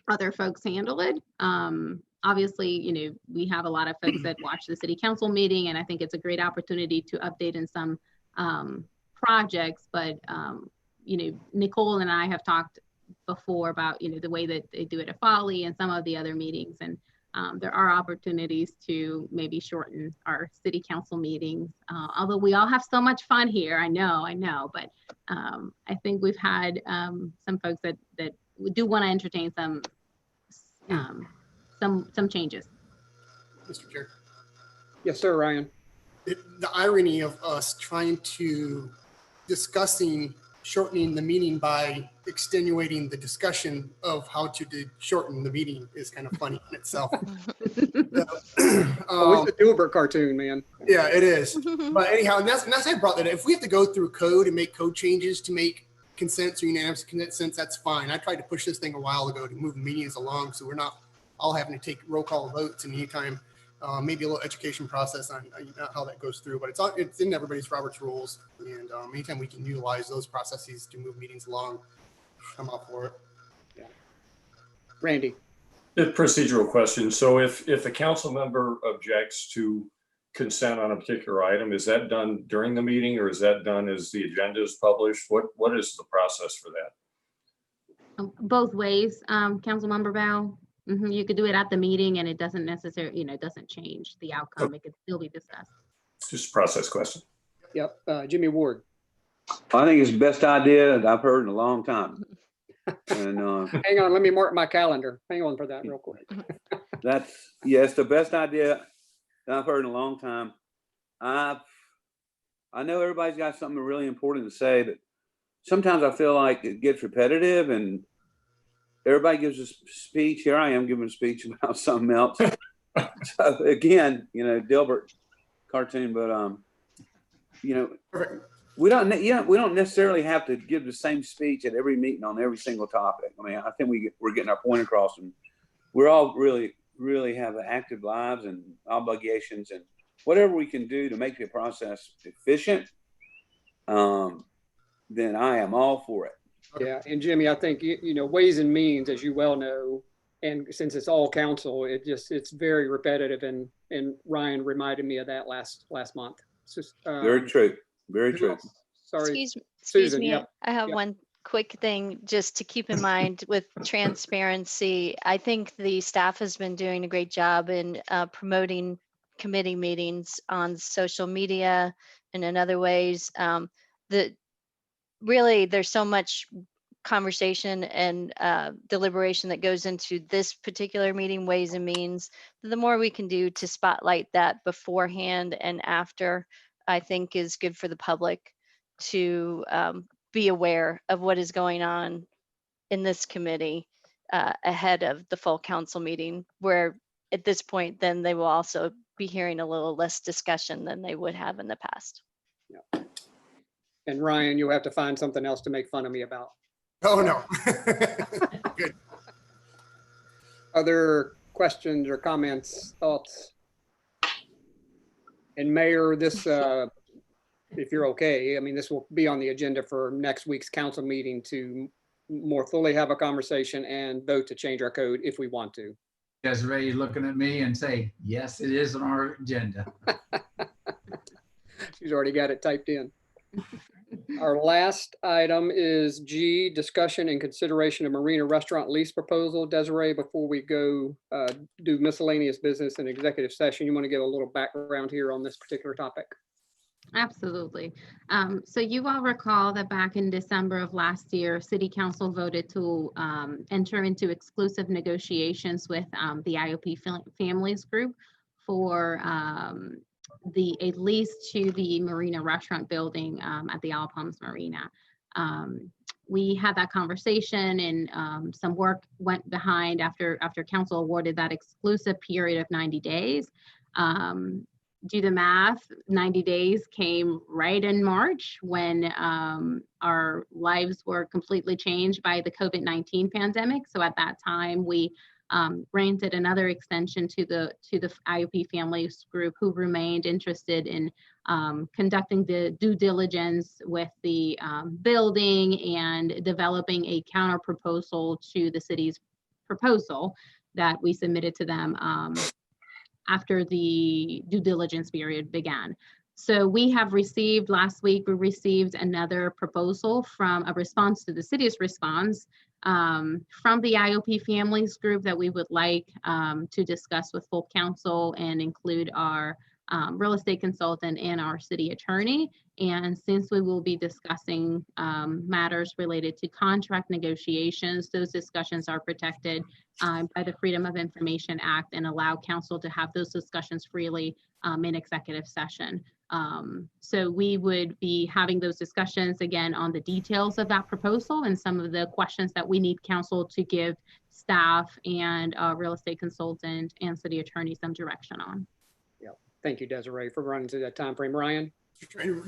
other folks handle it. Obviously, we have a lot of folks that watch the city council meeting, and I think it's a great opportunity to update in some projects. But, Nicole and I have talked before about, the way that they do it at Folly and some of the other meetings. And there are opportunities to maybe shorten our city council meetings. Although we all have so much fun here, I know, but I think we've had some folks that do want to entertain some changes. Mr. Chair. Yes, sir, Ryan. The irony of us trying to discussing shortening the meeting by extenuating the discussion of how to shorten the meeting is kind of funny in itself. It's a Dilbert cartoon, man. Yeah, it is. But anyhow, and that's why I brought that up. If we have to go through code and make code changes to make consents or unanimous consents, that's fine. I tried to push this thing a while ago to move meetings along so we're not all having to take roll call votes, and anytime maybe a little education process on how that goes through, but it's in everybody's Robert's rules, and anytime we can utilize those processes to move meetings along, I'm up for it. Yeah. Randy. A procedural question. So if the council member objects to consent on a particular item, is that done during the meeting or is that done as the agenda is published? What is the process for that? Both ways, Councilmember Bell. You could do it at the meeting and it doesn't necessarily, it doesn't change the outcome. It could still be discussed. Just a process question. Yep. Jimmy Ward. I think it's the best idea that I've heard in a long time. And Hang on, let me mark my calendar. Hang on for that real quick. it's the best idea that I've heard in a long time. I know everybody's got something really important to say, but sometimes I feel like it gets repetitive and everybody gives a speech. Here I am giving a speech about something else. So again, Dilbert cartoon, but we don't necessarily have to give the same speech at every meeting on every single topic. I mean, I think we're getting our point across, and we're all really have active lives and obligations, and whatever we can do to make the process efficient, then I am all for it. Yeah, and Jimmy, I think Ways and Means, as you well know, and since it's all council, it's very repetitive, and Ryan reminded me of that last month. It's just, very true. Very true. Sorry, Excuse Susan, me. yep. I have Yep. one quick thing just to keep in mind with transparency. I think the staff has been doing a great job in promoting committee meetings on social media and in other ways. Really, there's so much conversation and deliberation that goes into this particular meeting, Ways and Means. The more we can do to spotlight that beforehand and after, I think is good for the public to be aware of what is going on in this committee ahead of the full council meeting, where at this point, then they will also be hearing a little less discussion than they would have in the past. Yeah. And Ryan, you'll have to find something else to make fun of me about. Oh, no. Good. Other questions or comments, thoughts? And Mayor, this, if you're okay, I mean, this will be on the agenda for next week's council meeting to more fully have a conversation and vote to change our code if we want to. Desiree looking at me and say, yes, it is on our agenda. She's already got it typed in. Our last item is G, discussion and consideration of marina restaurant lease proposal. Desiree, before we go do miscellaneous business and executive session, you want to give a little background here on this particular topic? Absolutely. So you all recall that back in December of last year, City Council voted to enter into exclusive negotiations with the IOP Families Group for a lease to the Marina Restaurant building at the Isle Palms Marina. We had that conversation and some work went behind after council awarded that exclusive period of 90 days. Do the math, 90 days came right in March when our lives were completely changed by the COVID-19 pandemic. So at that time, we granted another extension to the IOP Families Group, who remained interested in conducting the due diligence with the building and developing a counter proposal to the city's proposal that we submitted to them after the due diligence period began. So we have received, last week, we received another proposal from a response to the city's response from the IOP Families Group that we would like to discuss with full council and include our real estate consultant and our city attorney. And since we will be discussing matters related to contract negotiations, those discussions are protected by the Freedom of Information Act and allow council to have those discussions freely in executive session. So we would be having those discussions again on the details of that proposal and some of the questions that we need council to give staff and real estate consultant and city attorney some direction on. Yeah, thank you, Desiree, for running through that time frame. Ryan?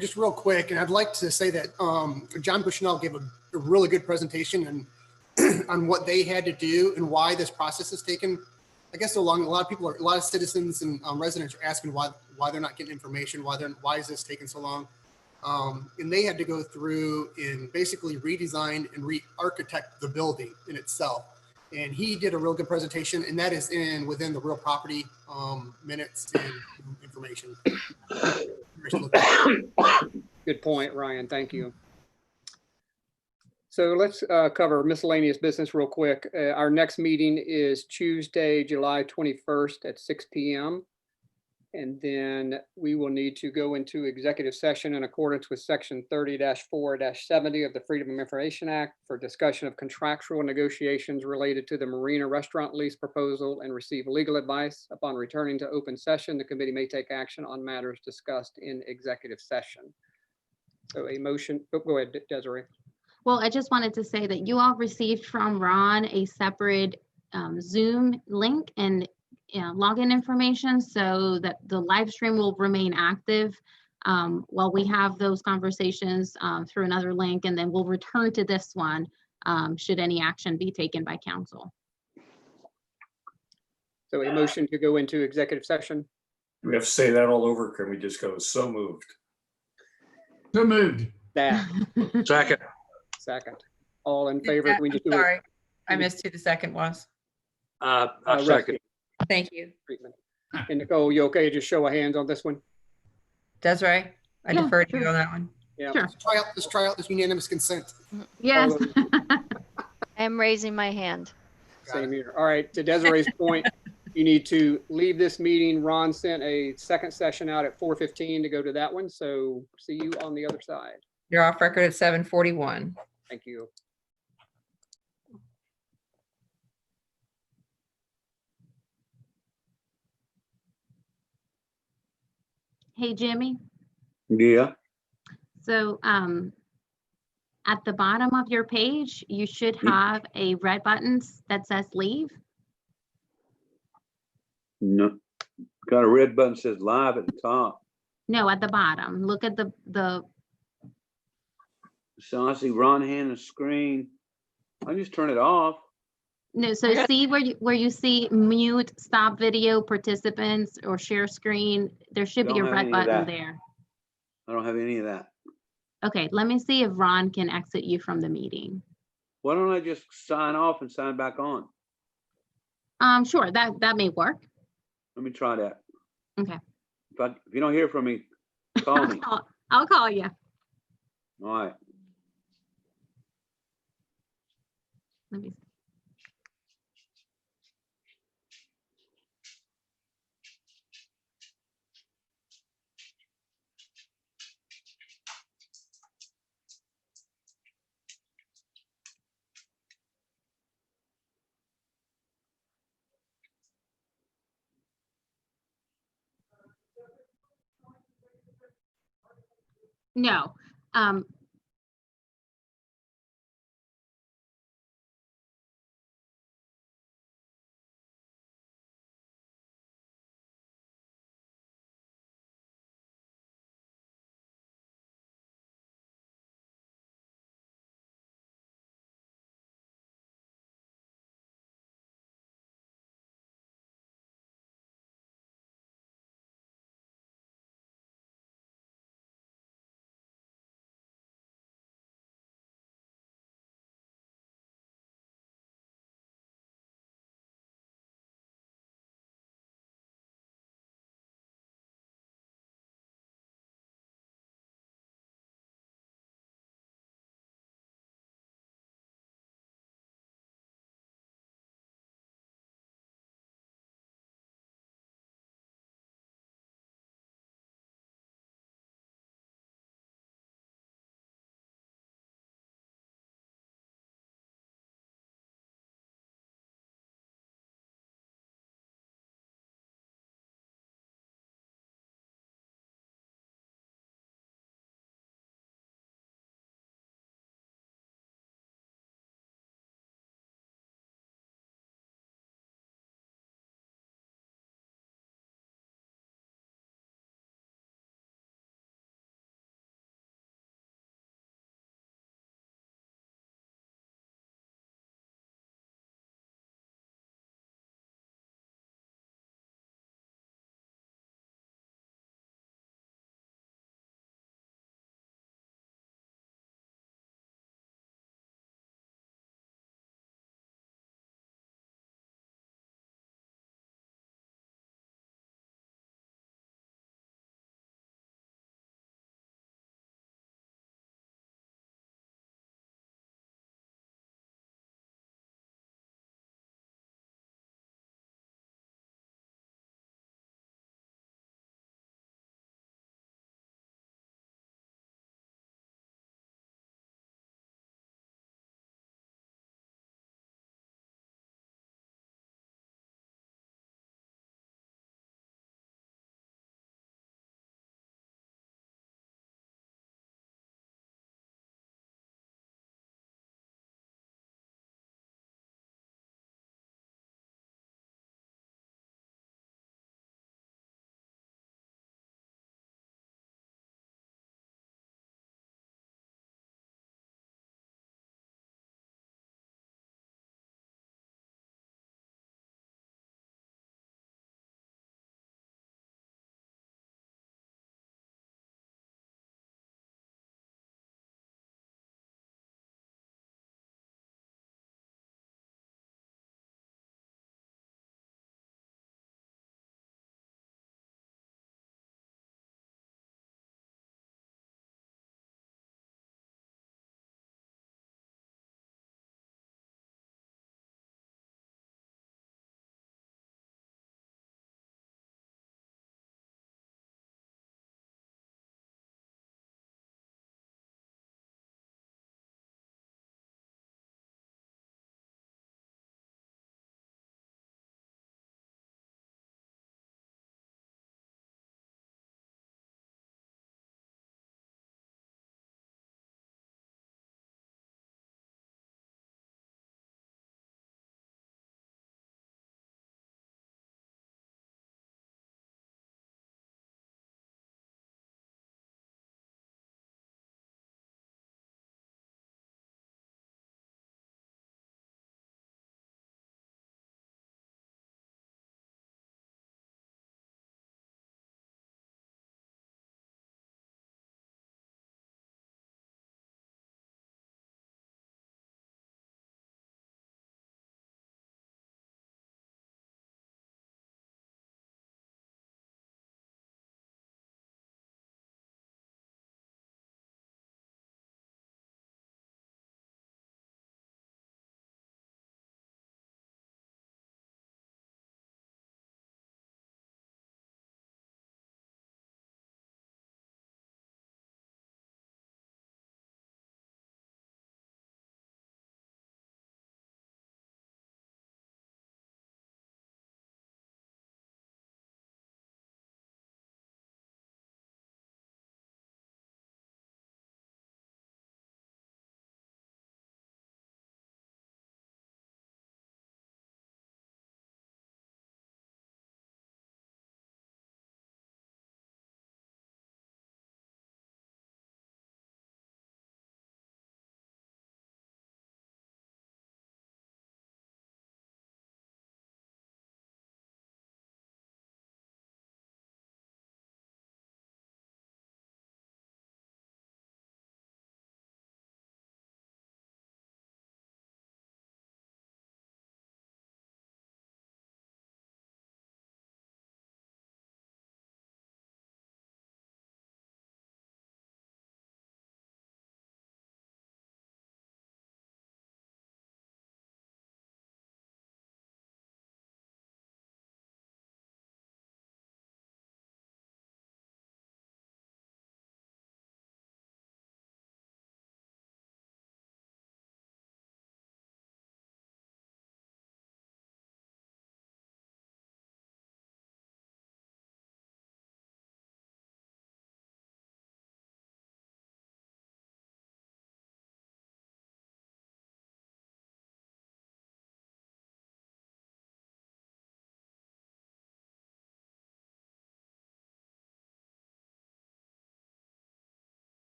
Just real quick, and I'd like to say that John Bushnell gave a really good presentation and on what they had to do and why this process has taken, I guess, so long. A lot of citizens and residents are asking why they're not getting information, why is this taking so long? And they had to go through and basically redesign and re-architect the building in itself. And he did a real good presentation, and that is within the real property minutes and information. Good point, Ryan. Thank you. So let's cover miscellaneous business real quick. Our next meeting is Tuesday, July 21st at 6 p.m. And then we will need to go into executive session in accordance with section 30-4-70 of the Freedom of Information Act for discussion of contractual negotiations related to the marina restaurant lease proposal and receive legal advice. Upon returning to open session, the committee may take action on matters discussed in executive session. So a motion, oh, go ahead, Desiree. Well, I just wanted to say that you all received from Ron a separate Zoom link and login information so that the live stream will remain active while we have those conversations through another link, and then we'll return to this one should any action be taken by council. So a motion to go into executive session. Do we have to say that all over? Can we just go so moved? So moved. That. Second. Second. All in favor? We just do it. Sorry, I missed who the second was. I second. Rusty Thank you. treatment. And Nicole, you okay? Just show of hands on this one. Desiree, I Yeah, defer to you sure. on that one. Yeah. Sure. Let's try out this unanimous consent. Yes. All those- I am raising my hand. Same here. All right, to Desiree's point, you need to leave this meeting. Ron sent a second session out at 4:15 to go to that one. So see you on the other side. You're off record at 7:41. Thank you. Hey, Jimmy. Yeah. So at the bottom of your page, you should have a red button that says leave. No. Got a red button that says live at the top. No, at the bottom. Look at the So I see Ron Hannah's screen. I just turn it off. no. So see where you see mute, stop video, participants, or share screen. There should be a Don't have red any of button that. there. I don't have any of that. Okay, let me see if Ron can exit you from the meeting. Why don't I just sign off and sign back on? Sure, that may work. Let me try that. Okay. If you don't hear from me, call me. I'll call you. All right. Let me. No,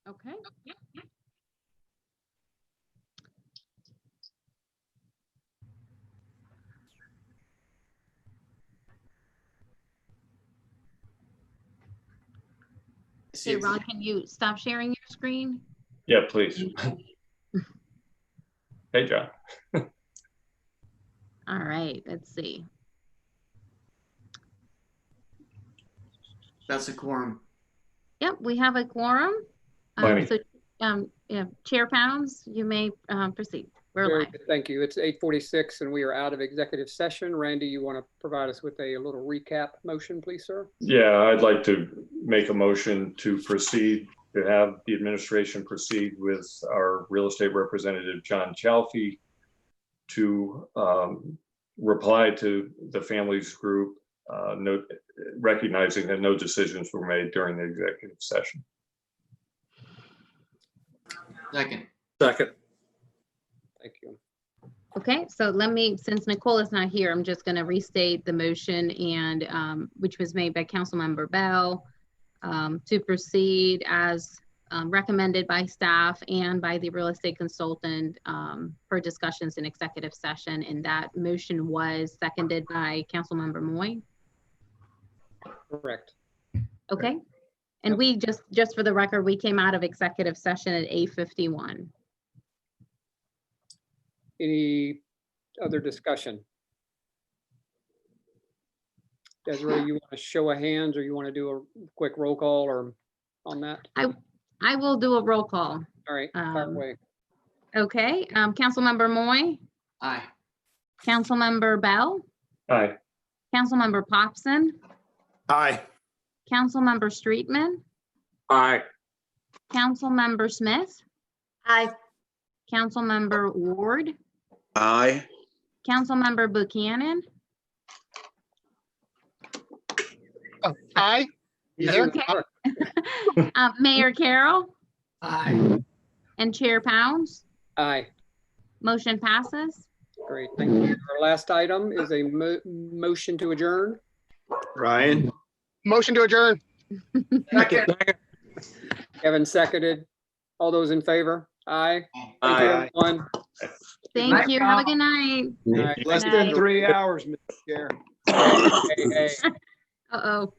Okay. Hey, Ron, can you stop sharing your screen? Yeah, please. Hey, John. All right, let's see. That's a quorum. Yep, we have a quorum. Bonnie. Yeah, Chair Pounds, you may proceed. We're Very live. good, thank you. It's 8:46 and we are out of executive session. Randy, you want to provide us with a little recap motion, please, sir? Yeah, I'd like to make a motion to proceed, to have the administration proceed with our real estate representative, John Chalfie, to reply to the families group, recognizing that no decisions were made during the executive session. Second. Second. Thank you. Okay, so let me, since Nicole is not here, I'm just going to restate the motion and which was made by Councilmember Bell to proceed as recommended by staff and by the real estate consultant for discussions in executive session. And that motion was seconded by Councilmember Moy. Correct. Okay. And we just for the record, we came out of executive session at 8:51. Any other discussion? Desiree, you want to show of hands or you want to do a quick roll call or on that? I will do a roll call. All right, fire away. Okay, Councilmember Moy, Aye. Councilmember Bell, Aye. Councilmember Popson, Aye. Councilmember Streetman, Aye. Councilmember Smith, Aye. Councilmember Ward, Aye. Councilmember Buchanan. Aye. You there? Okay. Mayor Carroll Aye. and Chair Pounds. Aye, Motion passes. great, thank you. Our last item is a motion to adjourn. Ryan? Motion to adjourn. Second. Kevin seconded. All those in favor? Aye. Thank you, Aye. everyone. Thank you. Have a good night. All right. Less Good than night. 3 hours, Mr. Chair. Hey, hey. Uh-oh.